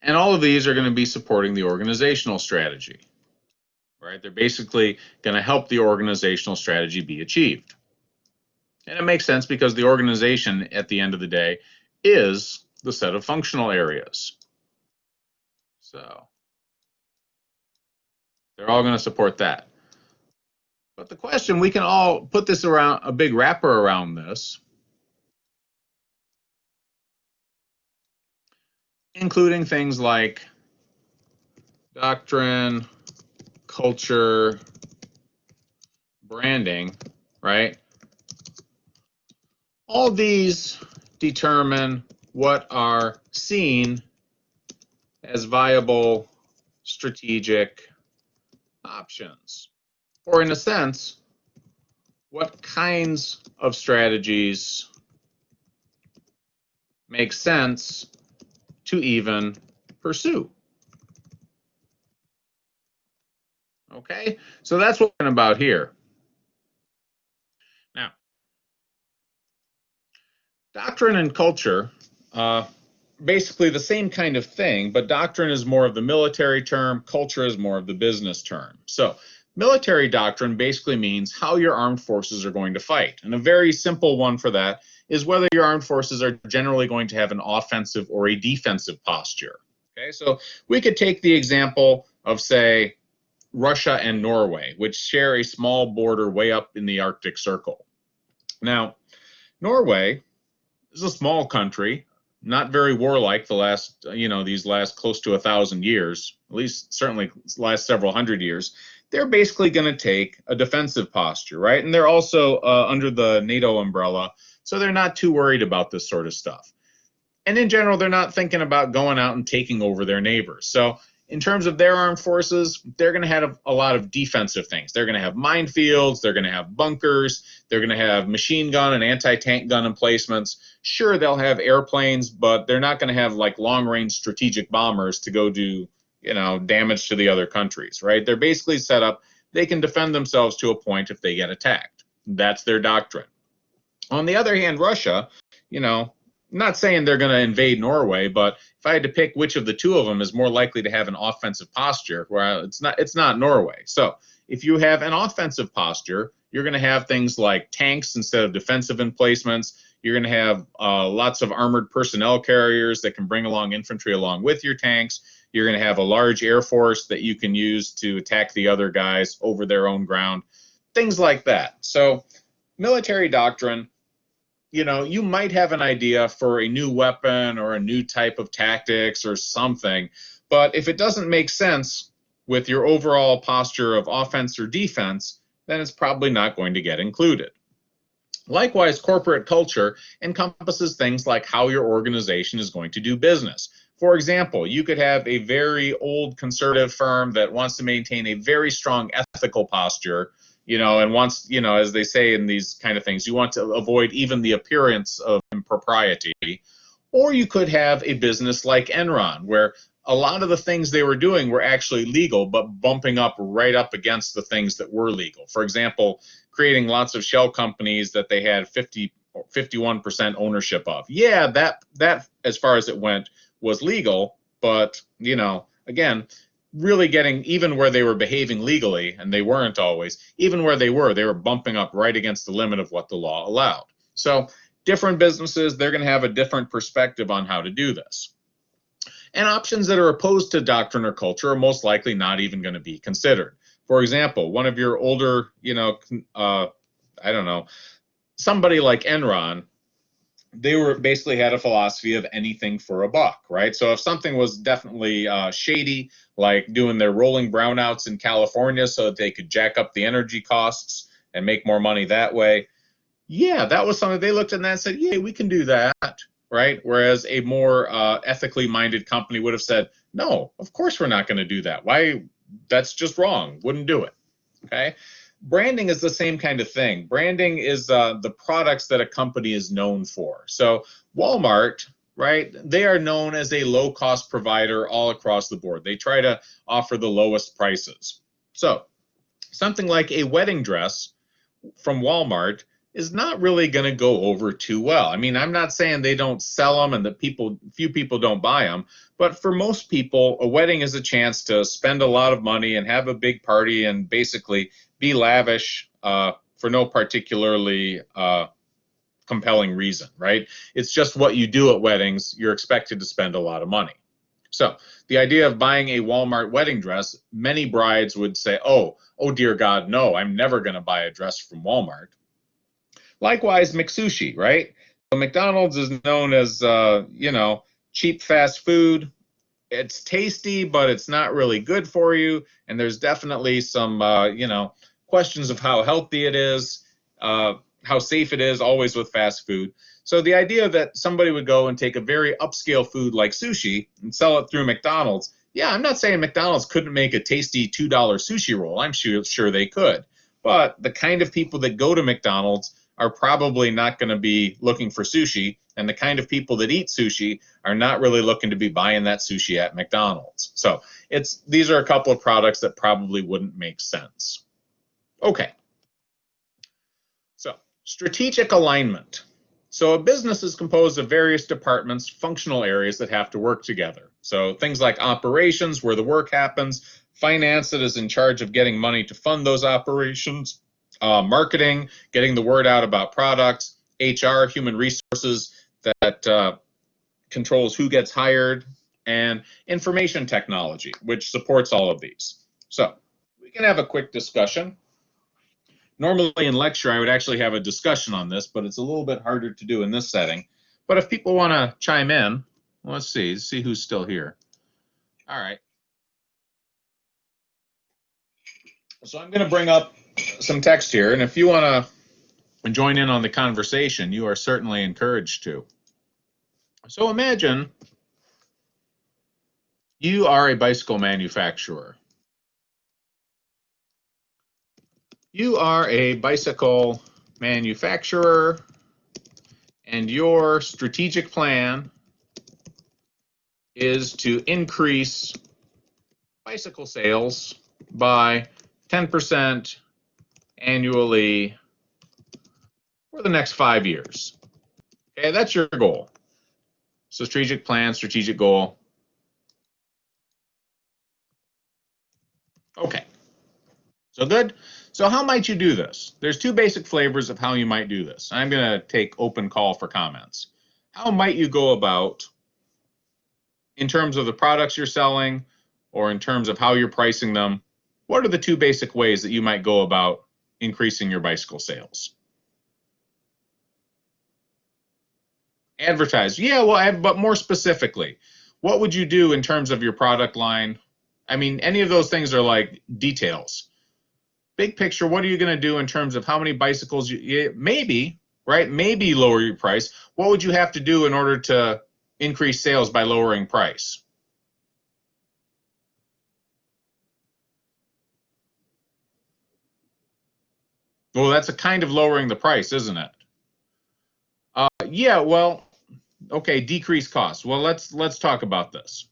And all of these are going to be supporting the organizational strategy, right? They're basically going to help the organizational strategy be achieved. And it makes sense because the organization, at the end of the day, is the set of functional areas. So they're all going to support that. But the question, we can all put this around, a big wrapper around this, including things like doctrine, culture, branding, right? All these determine what are seen as viable strategic options, or in a sense, what kinds of strategies make sense to even pursue. Okay, so that's what we're talking about here. Now, doctrine and culture, basically the same kind of thing, but doctrine is more of the military term, culture is more of the business term. So, military doctrine basically means how your armed forces are going to fight. And a very simple one for that is whether your armed forces are generally going to have an offensive or a defensive posture. Okay, so we could take the example of, say, Russia and Norway, which share a small border way up in the Arctic Circle. Now, Norway is a small country, not very warlike these last close to 1,000 years, at least certainly last several hundred years. They're basically going to take a defensive posture, right? And they're also under the NATO umbrella, so they're not too worried about this sort of stuff. And in general, they're not thinking about going out and taking over their neighbors. So in terms of their armed forces, they're going to have a lot of defensive things. They're going to have minefields, they're going to have bunkers, they're going to have machine gun and anti-tank gun emplacements. Sure, they'll have airplanes, but they're not going to have like long-range strategic bombers to go do, damage to the other countries, right? They're basically set up, they can defend themselves to a point if they get attacked. That's their doctrine. On the other hand, Russia, not saying they're going to invade Norway, but if I had to pick which of the two of them is more likely to have an offensive posture, well, it's not Norway. So if you have an offensive posture, you're going to have things like tanks instead of defensive emplacements. You're going to have lots of armored personnel carriers that can bring along infantry along with your tanks. You're going to have a large air force that you can use to attack the other guys over their own ground, things like that. So military doctrine, you might have an idea for a new weapon or a new type of tactics or something, but if it doesn't make sense with your overall posture of offense or defense, then it's probably not going to get included. Likewise, corporate culture encompasses things like how your organization is going to do business. For example, you could have a very old conservative firm that wants to maintain a very strong ethical posture, and wants, as they say in these kind of things, you want to avoid even the appearance of impropriety. Or you could have a business like Enron, where a lot of the things they were doing were actually legal, but bumping up right up against the things that were legal. For example, creating lots of shell companies that they had 51% ownership of. Yeah, that as far as it went was legal, but, again, really getting even where they were behaving legally, and they weren't always, even where they were bumping up right against the limit of what the law allowed. So different businesses, they're going to have a different perspective on how to do this. And options that are opposed to doctrine or culture are most likely not even going to be considered. For example, one of your older, somebody like Enron, they were basically had a philosophy of anything for a buck, right? So if something was definitely shady, like doing their rolling brownouts in California so that they could jack up the energy costs and make more money that way, yeah, that was something they looked at and said, yeah, we can do that, right? Whereas a more ethically minded company would have said, no, of course we're not going to do that. Why? That's just wrong. Wouldn't do it, okay? Branding is the same kind of thing. Branding is the products that a company is known for. So Walmart, right, they are known as a low-cost provider all across the board. They try to offer the lowest prices. So something like a wedding dress from Walmart is not really going to go over too well. I mean, I'm not saying they don't sell them and that few people don't buy them, but for most people, a wedding is a chance to spend a lot of money and have a big party and basically be lavish for no particularly compelling reason, right? It's just what you do at weddings. You're expected to spend a lot of money. So the idea of buying a Walmart wedding dress, many brides would say, oh dear God, no, I'm never going to buy a dress from Walmart. Likewise, McSushi, right? So McDonald's is known as, cheap fast food. It's tasty, but it's not really good for you. And there's definitely some, questions of how healthy it is, how safe it is, always with fast food. So the idea that somebody would go and take a very upscale food like sushi and sell it through McDonald's, yeah, I'm not saying McDonald's couldn't make a tasty $2 sushi roll. I'm sure they could. But the kind of people that go to McDonald's are probably not going to be looking for sushi, and the kind of people that eat sushi are not really looking to be buying that sushi at McDonald's. So these are a couple of products that probably wouldn't make sense. Okay. So strategic alignment. So a business is composed of various departments, functional areas that have to work together. So things like operations, where the work happens, finance that is in charge of getting money to fund those operations, marketing, getting the word out about products, HR, human resources that controls who gets hired, and information technology, which supports all of these. So we can have a quick discussion. Normally in lecture, I would actually have a discussion on this, but it's a little bit harder to do in this setting. But if people want to chime in, let's see who's still here. All right. So I'm going to bring up some text here, and if you want to join in on the conversation, you are certainly encouraged to. So imagine you are a bicycle manufacturer. You are a bicycle manufacturer, and your strategic plan is to increase bicycle sales by 10% annually for the next 5 years. Okay, that's your goal. So strategic plan, strategic goal. Okay, so good. So how might you do this? There's two basic flavors of how you might do this. I'm going to take open call for comments. How might you go about, in terms of the products you're selling or in terms of how you're pricing them, what are the two basic ways that you might go about increasing your bicycle sales? Advertise. Yeah, well, but more specifically, what would you do in terms of your product line? I mean, any of those things are like details. Big picture, what are you going to do in terms of how many bicycles maybe, right? Maybe lower your price. What would you have to do in order to increase sales by lowering price? Well, that's a kind of lowering the price, isn't it? Yeah, well, okay, decrease costs. Well, let's talk about this.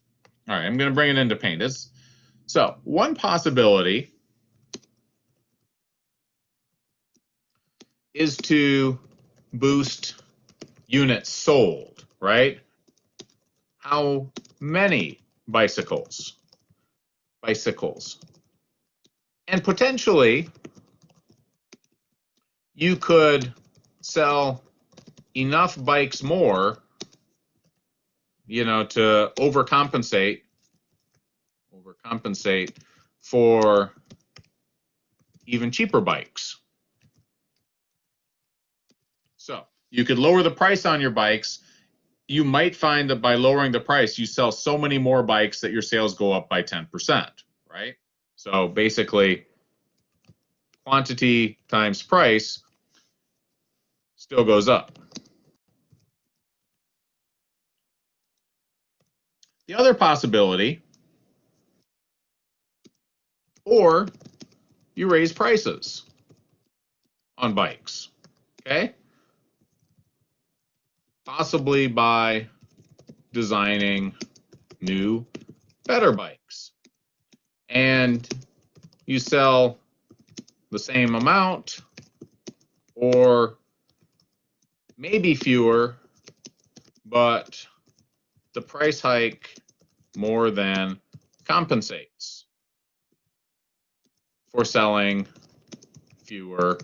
All right, I'm going to bring it into paint. So one possibility is to boost units sold, right? How many bicycles? And potentially you could sell enough bikes more, to overcompensate for even cheaper bikes. So you could lower the price on your bikes. You might find that by lowering the price, you sell so many more bikes that your sales go up by 10%, right? So basically, quantity times price still goes up. The other possibility, or you raise prices on bikes, okay? Possibly by designing new, better bikes. And you sell the same amount or maybe fewer, but the price hike more than compensates for selling fewer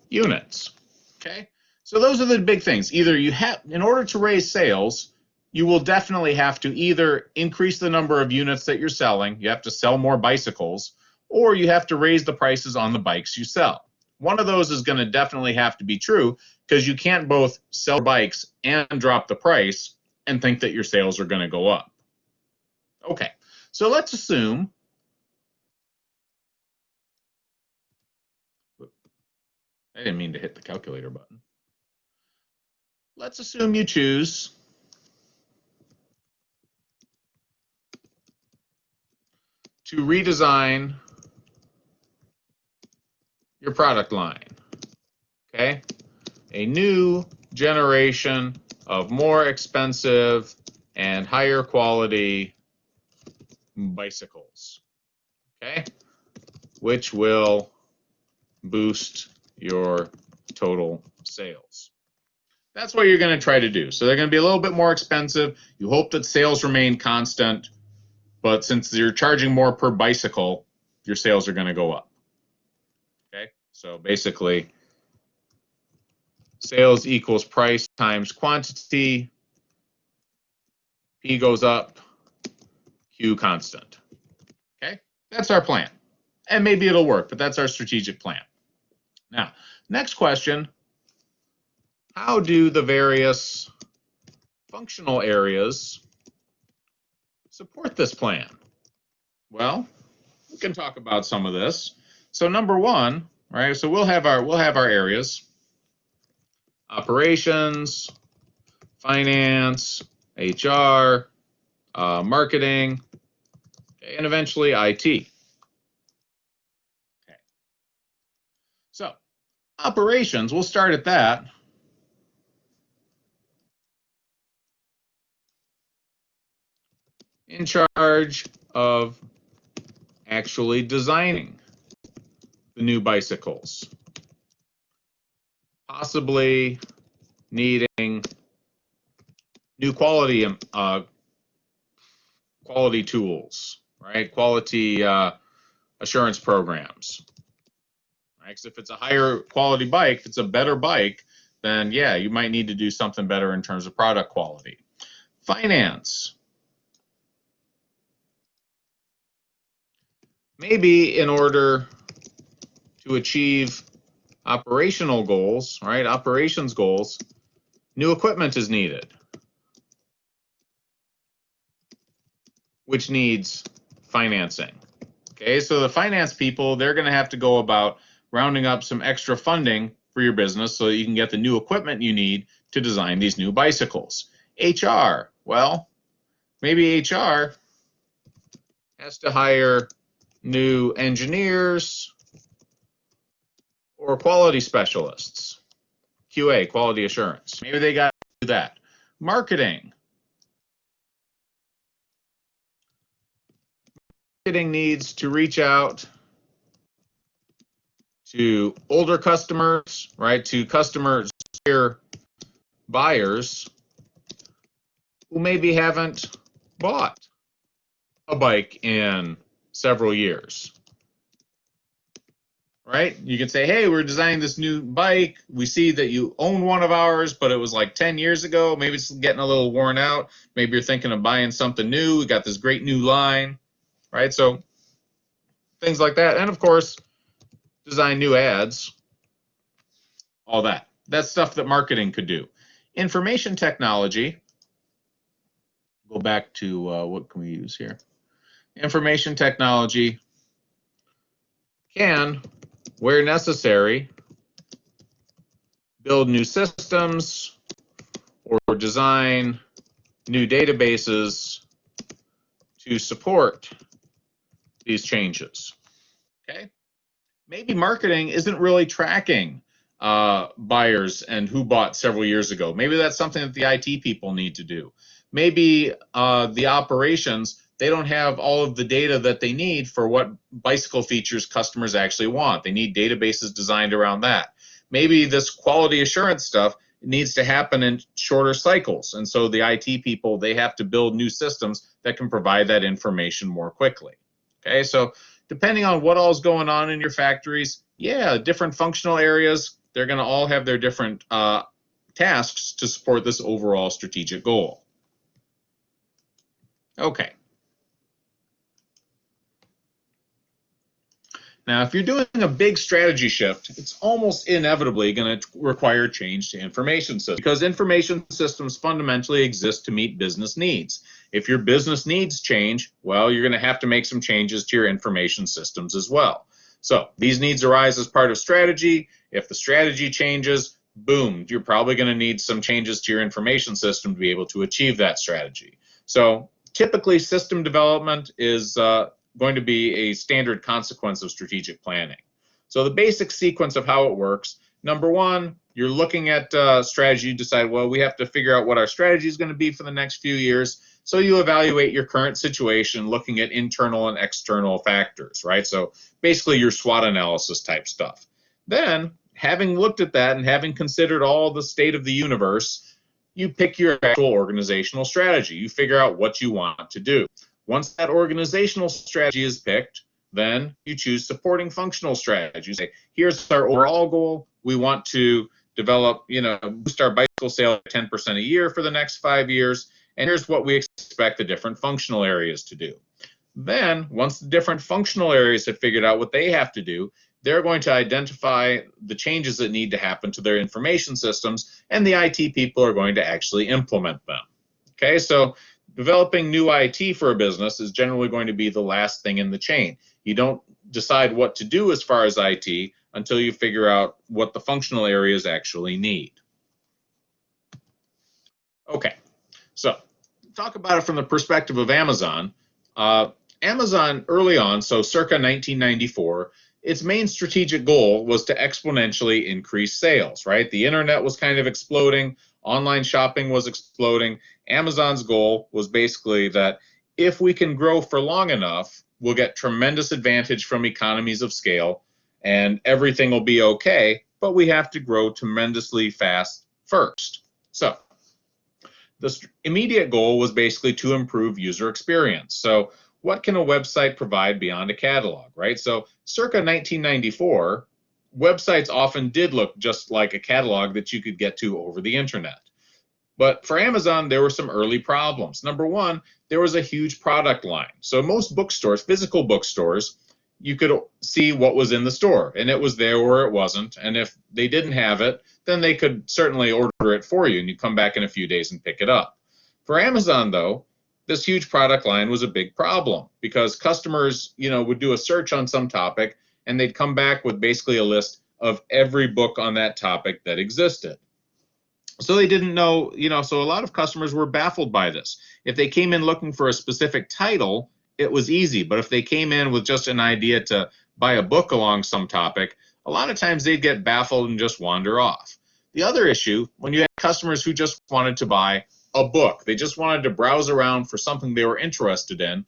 units. Okay? So those are the big things. Either you have, in order to raise sales, you will definitely have to either increase the number of units that you're selling, you have to sell more bicycles, or you have to raise the prices on the bikes you sell. One of those is going to definitely have to be true because you can't both sell bikes and drop the price and think that your sales are going to go up. Okay, so let's assume I didn't mean to hit the calculator button. Let's assume you choose to redesign your product line. Okay, a new generation of more expensive and higher quality bicycles, okay, which will boost your total sales. That's what you're going to try to do. So they're going to be a little bit more expensive. You hope that sales remain constant, but since you're charging more per bicycle, your sales are going to go up. Okay, so basically, sales equals price times quantity. P goes up, Q constant. Okay, that's our plan. And maybe it'll work, but that's our strategic plan. Now, next question, how do the various functional areas support this plan? Well, we can talk about some of this. So number one, right? So we'll have our areas: operations, finance, HR, marketing, okay, and eventually IT. Okay. So operations, we'll start at that. In charge of actually designing the new bicycles, possibly needing new quality tools, right? Quality assurance programs. Right? 'Cause if it's a higher quality bike, if it's a better bike, then yeah, you might need to do something better in terms of product quality. Finance. Maybe in order to achieve operational goals, right? Operations goals, new equipment is needed, which needs financing. Okay, so the finance people, they're going to have to go about rounding up some extra funding for your business so that you can get the new equipment you need to design these new bicycles. HR, well, maybe HR has to hire new engineers or quality specialists, QA, quality assurance. Maybe they got to do that. Marketing. Marketing needs to reach out to older customers, right? To customers, buyers who maybe haven't bought a bike in several years, right? You can say, hey, we're designing this new bike. We see that you own one of ours, but it was like 10 years ago. Maybe it's getting a little worn out. Maybe you're thinking of buying something new. We got this great new line, right? So things like that. And of course, design new ads, all that. That's stuff that marketing could do. Information technology. Go back to what can we use here? Information technology can, where necessary, build new systems or design new databases to support these changes. Okay? Maybe marketing isn't really tracking buyers and who bought several years ago. Maybe that's something that the IT people need to do. Maybe the operations, they don't have all of the data that they need for what bicycle features customers actually want. They need databases designed around that. Maybe this quality assurance stuff needs to happen in shorter cycles. And so the IT people, they have to build new systems that can provide that information more quickly. Okay, so depending on what all is going on in your factories, yeah, different functional areas, they're going to all have their different tasks to support this overall strategic goal. Okay. Now, if you're doing a big strategy shift, it's almost inevitably going to require change to information systems because information systems fundamentally exist to meet business needs. If your business needs change, well, you're going to have to make some changes to your information systems as well. So these needs arise as part of strategy. If the strategy changes, boom, you're probably going to need some changes to your information system to be able to achieve that strategy. So typically, system development is going to be a standard consequence of strategic planning. So the basic sequence of how it works Number one, you're looking at strategy. You decide, well, we have to figure out what our strategy is going to be for the next few years. So you evaluate your current situation, looking at internal and external factors, right? So basically your SWOT analysis type stuff. Then, having looked at that and having considered all the state of the universe, you pick your actual organizational strategy. You figure out what you want to do. Once that organizational strategy is picked, then you choose supporting functional strategies. You say, here's our overall goal. We want to develop, boost our bicycle sales 10% a year for the next 5 years. And here's what we expect the different functional areas to do. Then, once the different functional areas have figured out what they have to do, they're going to identify the changes that need to happen to their information systems, and the IT people are going to actually implement them. Okay, so developing new IT for a business is generally going to be the last thing in the chain. You don't decide what to do as far as IT until you figure out what the functional areas actually need. Okay, so talk about it from the perspective of Amazon. Amazon early on, so circa 1994, its main strategic goal was to exponentially increase sales, right? The internet was kind of exploding, online shopping was exploding. Amazon's goal was basically that if we can grow for long enough, we'll get tremendous advantage from economies of scale and everything will be okay, but we have to grow tremendously fast first. So the immediate goal was basically to improve user experience. So what can a website provide beyond a catalog, right? So circa 1994, websites often did look just like a catalog that you could get to over the internet. But for Amazon, there were some early problems. Number one, there was a huge product line. So most bookstores, physical bookstores, you could see what was in the store, and it was there or it wasn't. And if they didn't have it, then they could certainly order it for you, and you come back in a few days and pick it up. For Amazon, though, this huge product line was a big problem because customers, would do a search on some topic, and they'd come back with basically a list of every book on that topic that existed. So they didn't know, so a lot of customers were baffled by this. If they came in looking for a specific title, it was easy. But if they came in with just an idea to buy a book along some topic, a lot of times they'd get baffled and just wander off. The other issue, when you had customers who just wanted to buy a book, they just wanted to browse around for something they were interested in,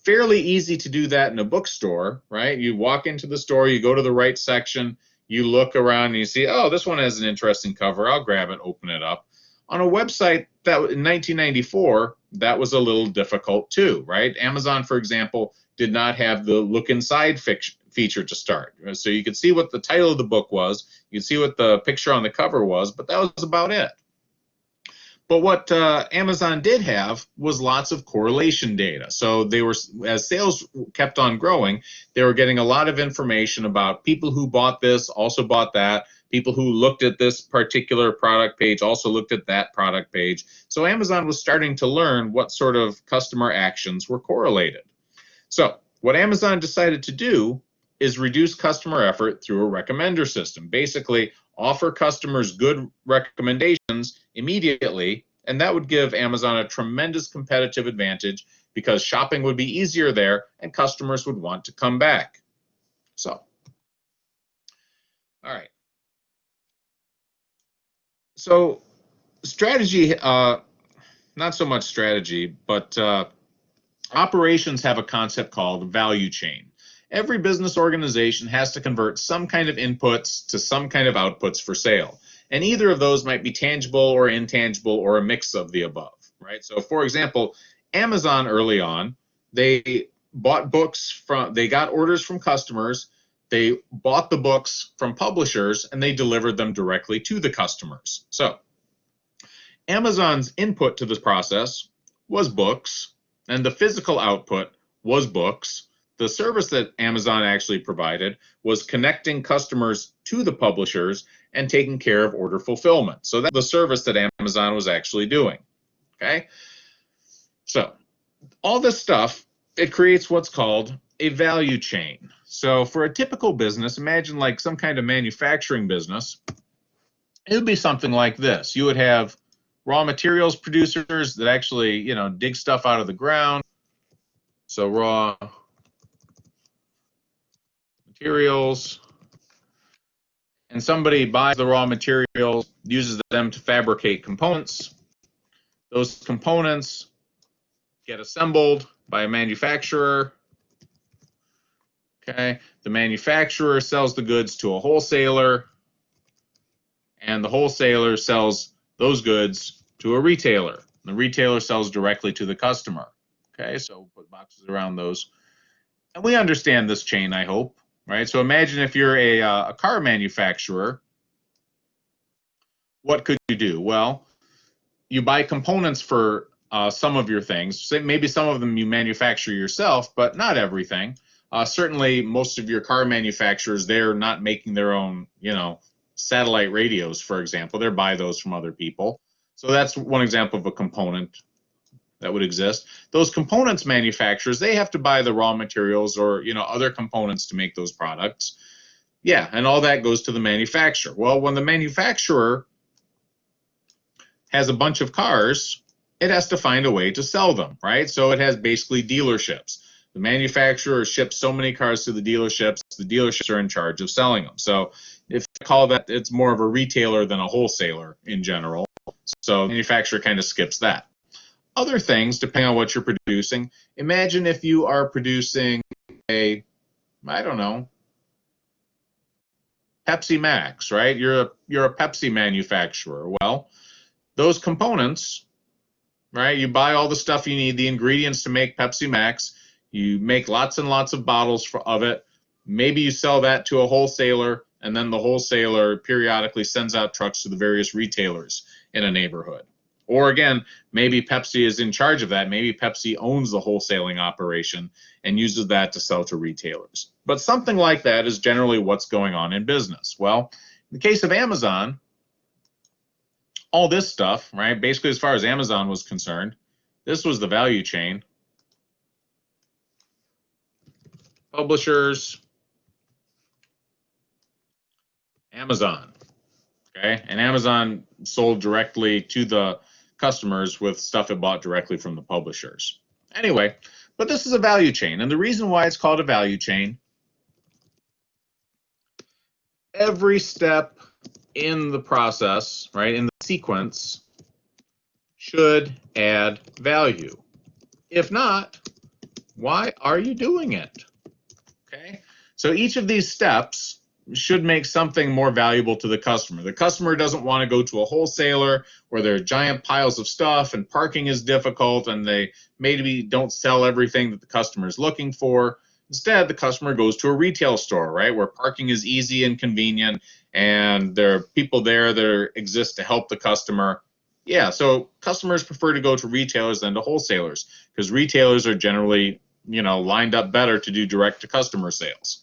fairly easy to do that in a bookstore, right? You walk into the store, you go to the right section, you look around and you see, oh, this one has an interesting cover. I'll grab it, open it up. On a website that in 1994, that was a little difficult too, right? Amazon, for example, did not have the look inside feature to start. So you could see what the title of the book was, you could see what the picture on the cover was, but that was about it. But what Amazon did have was lots of correlation data. So they were, as sales kept on growing, they were getting a lot of information about people who bought this, also bought that. People who looked at this particular product page also looked at that product page. So Amazon was starting to learn what sort of customer actions were correlated. So what Amazon decided to do is reduce customer effort through a recommender system. Basically, offer customers good recommendations immediately, and that would give Amazon a tremendous competitive advantage because shopping would be easier there and customers would want to come back. So, all right. So strategy, not so much strategy, but operations have a concept called value chain. Every business organization has to convert some kind of inputs to some kind of outputs for sale. And either of those might be tangible or intangible or a mix of the above, right? So for example, Amazon early on, they bought books they got orders from customers, they bought the books from publishers, and they delivered them directly to the customers. So Amazon's input to this process was books, and the physical output was books. The service that Amazon actually provided was connecting customers to the publishers and taking care of order fulfillment. So that's the service that Amazon was actually doing. Okay? So all this stuff, it creates what's called a value chain. So for a typical business, imagine like some kind of manufacturing business, it would be something like this. You would have raw materials producers that actually, dig stuff out of the ground. So raw materials. and somebody buys the raw materials, uses them to fabricate components. Those components get assembled by a manufacturer. Okay, the manufacturer sells the goods to a wholesaler, and the wholesaler sells those goods to a retailer. The retailer sells directly to the customer. Okay, so we'll put boxes around those. And we understand this chain, I hope, right? So imagine if you're a car manufacturer, what could you do? Well, you buy components for some of your things. Maybe some of them you manufacture yourself, but not everything. Certainly, most of your car manufacturers, they're not making their own, satellite radios, for example. They buy those from other people. So that's one example of a component that would exist. Those components manufacturers, they have to buy the raw materials or, other components to make those products. Yeah, and all that goes to the manufacturer. Well, when the manufacturer has a bunch of cars, it has to find a way to sell them, right? So it has basically dealerships. The manufacturer ships so many cars to the dealerships are in charge of selling them. So if you call that, it's more of a retailer than a wholesaler in general. So the manufacturer kind of skips that. Other things, depending on what you're producing, imagine if you are producing a, Pepsi Max, right? You're a Pepsi manufacturer. Well, those components, right? You buy all the stuff you need, the ingredients to make Pepsi Max. You make lots and lots of bottles of it. Maybe you sell that to a wholesaler, and then the wholesaler periodically sends out trucks to the various retailers in a neighborhood. Or again, maybe Pepsi is in charge of that. Maybe Pepsi owns the wholesaling operation and uses that to sell to retailers. But something like that is generally what's going on in business. Well, in the case of Amazon, all this stuff, right? Basically, as far as Amazon was concerned, this was the value chain. Publishers, Amazon, okay? And Amazon sold directly to the customers with stuff it bought directly from the publishers. Anyway, but this is a value chain. And the reason why it's called a value chain, every step in the process, right, in the sequence, should add value. If not, why are you doing it? Okay, so each of these steps should make something more valuable to the customer. The customer doesn't want to go to a wholesaler where there are giant piles of stuff and parking is difficult and they maybe don't sell everything that the customer is looking for. Instead, the customer goes to a retail store, right, where parking is easy and convenient and there are people there that exist to help the customer. Yeah, so customers prefer to go to retailers than to wholesalers because retailers are generally lined up better to do direct-to-customer sales.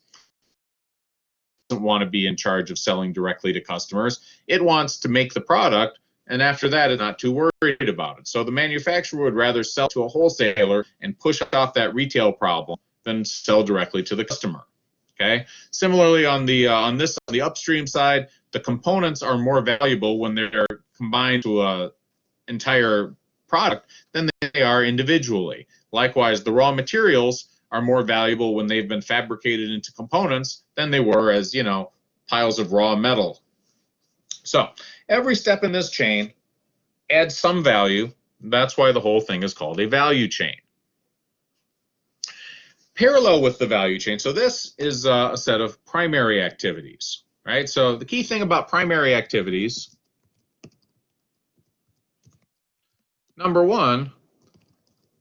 It doesn't want to be in charge of selling directly to customers. It wants to make the product, and after that, it's not too worried about it. So the manufacturer would rather sell to a wholesaler and push off that retail problem than sell directly to the customer. Okay. Similarly, on the upstream side, the components are more valuable when they're combined to an entire product than they are individually. Likewise, the raw materials are more valuable when they've been fabricated into components than they were as, piles of raw metal. So every step in this chain adds some value. That's why the whole thing is called a value chain. Parallel with the value chain, so this is a set of primary activities, right? So the key thing about primary activities, number one,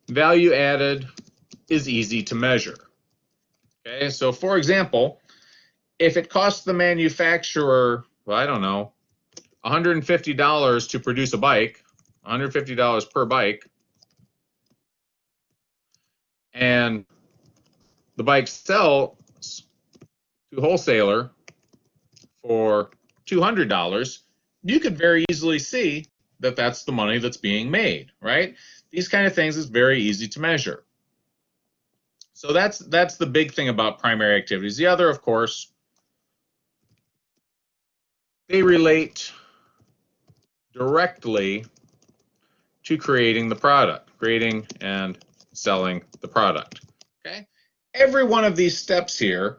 value added is easy to measure. Okay, so for example, if it costs the manufacturer, $150 to produce a bike, $150 per bike, and the bike sells to a wholesaler for $200, you could very easily see that that's the money that's being made, right? These kind of things is very easy to measure. So that's the big thing about primary activities. The other, of course, they relate directly to creating the product, creating and selling the product. Okay? Every one of these steps here,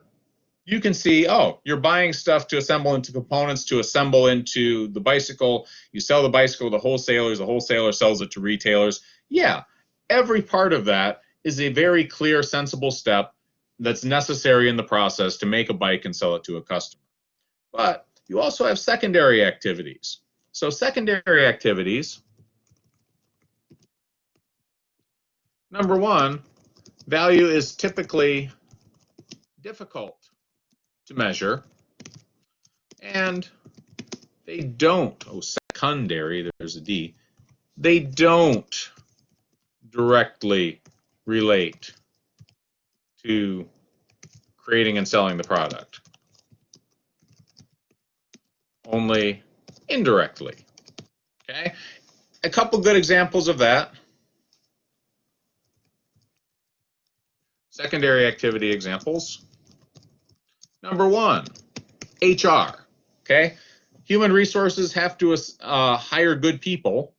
you can see, oh, you're buying stuff to assemble into components to assemble into the bicycle. You sell the bicycle to wholesalers. The wholesaler sells it to retailers. Yeah, every part of that is a very clear, sensible step that's necessary in the process to make a bike and sell it to a customer. But you also have secondary activities. So secondary activities, number one, value is typically difficult to measure, and they don't, secondary, there's a D, they don't directly relate to creating and selling the product, only indirectly. Okay, a couple good examples of that. Secondary activity examples. Number one, HR. Okay, human resources have to hire good people.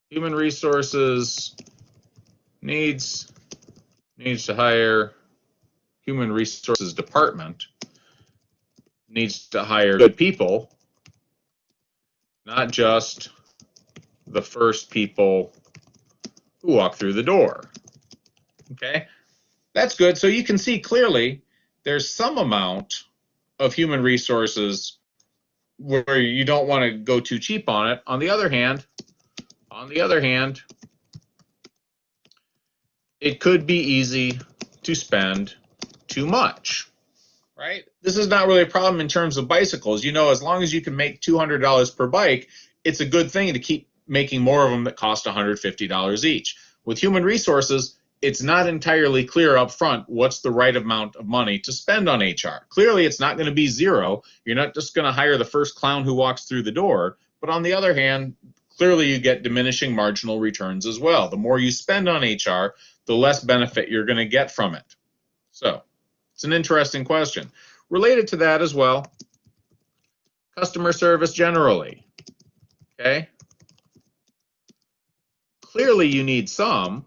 Human resources needs to hire, human resources department needs to hire good people, not just the first people who walk through the door. Okay, that's good. So you can see clearly there's some amount of human resources where you don't want to go too cheap on it. On the other hand, it could be easy to spend too much, right? This is not really a problem in terms of bicycles. You know, as long as you can make $200 per bike, it's a good thing to keep making more of them that cost $150 each. With human resources, it's not entirely clear up front what's the right amount of money to spend on HR. Clearly, it's not going to be zero. You're not just going to hire the first clown who walks through the door. But on the other hand, clearly you get diminishing marginal returns as well. The more you spend on HR, the less benefit you're going to get from it. So it's an interesting question. Related to that as well, customer service generally. Okay. Clearly you need some,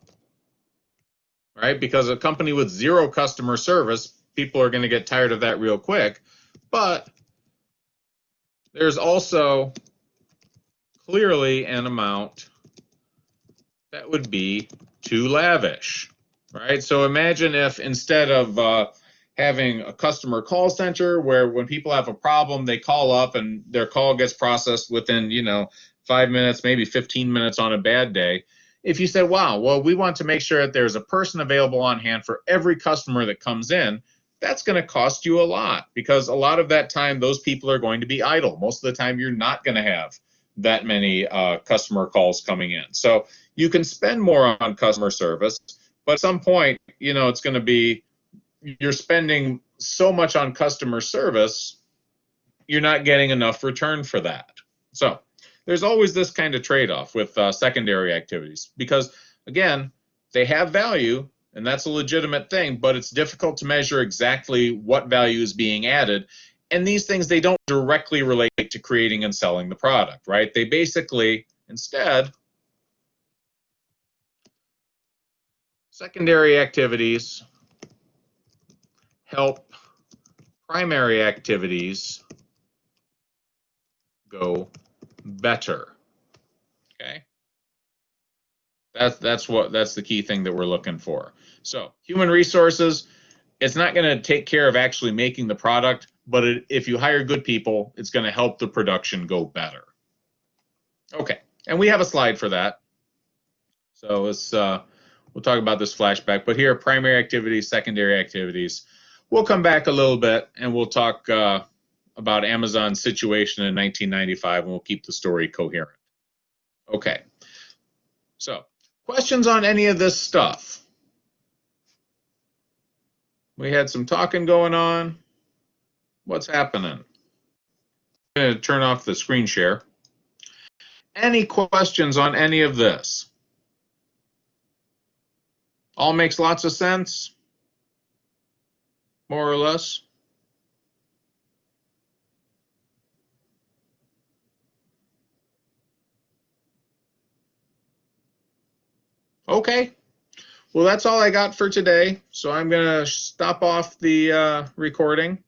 right? Because a company with zero customer service, people are going to get tired of that real quick. But there's also clearly an amount that would be too lavish, right? So imagine if instead of having a customer call center where when people have a problem, they call up and their call gets processed within, 5 minutes, maybe 15 minutes on a bad day. If you said, wow, well, we want to make sure that there's a person available on hand for every customer that comes in, that's going to cost you a lot because a lot of that time, those people are going to be idle. Most of the time, you're not going to have that many customer calls coming in. So you can spend more on customer service, but at some point, it's going to be, you're spending so much on customer service, you're not getting enough return for that. So there's always this kind of trade-off with secondary activities because, again, they have value, and that's a legitimate thing, but it's difficult to measure exactly what value is being added. And these things, they don't directly relate to creating and selling the product, right? They basically, instead, secondary activities help primary activities go better. Okay? That's the key thing that we're looking for. So, human resources, it's not going to take care of actually making the product, but if you hire good people, it's going to help the production go better. Okay, and we have a slide for that. So we'll talk about this flashback, but here are primary activities, secondary activities. We'll come back a little bit and we'll talk about Amazon's situation in 1995, and we'll keep the story coherent. Okay, so questions on any of this stuff? We had some talking going on. What's happening? I'm going to turn off the screen share. Any questions on any of this? All makes lots of sense, more or less. Okay. Well, that's all I got for today. So I'm going to stop off the recording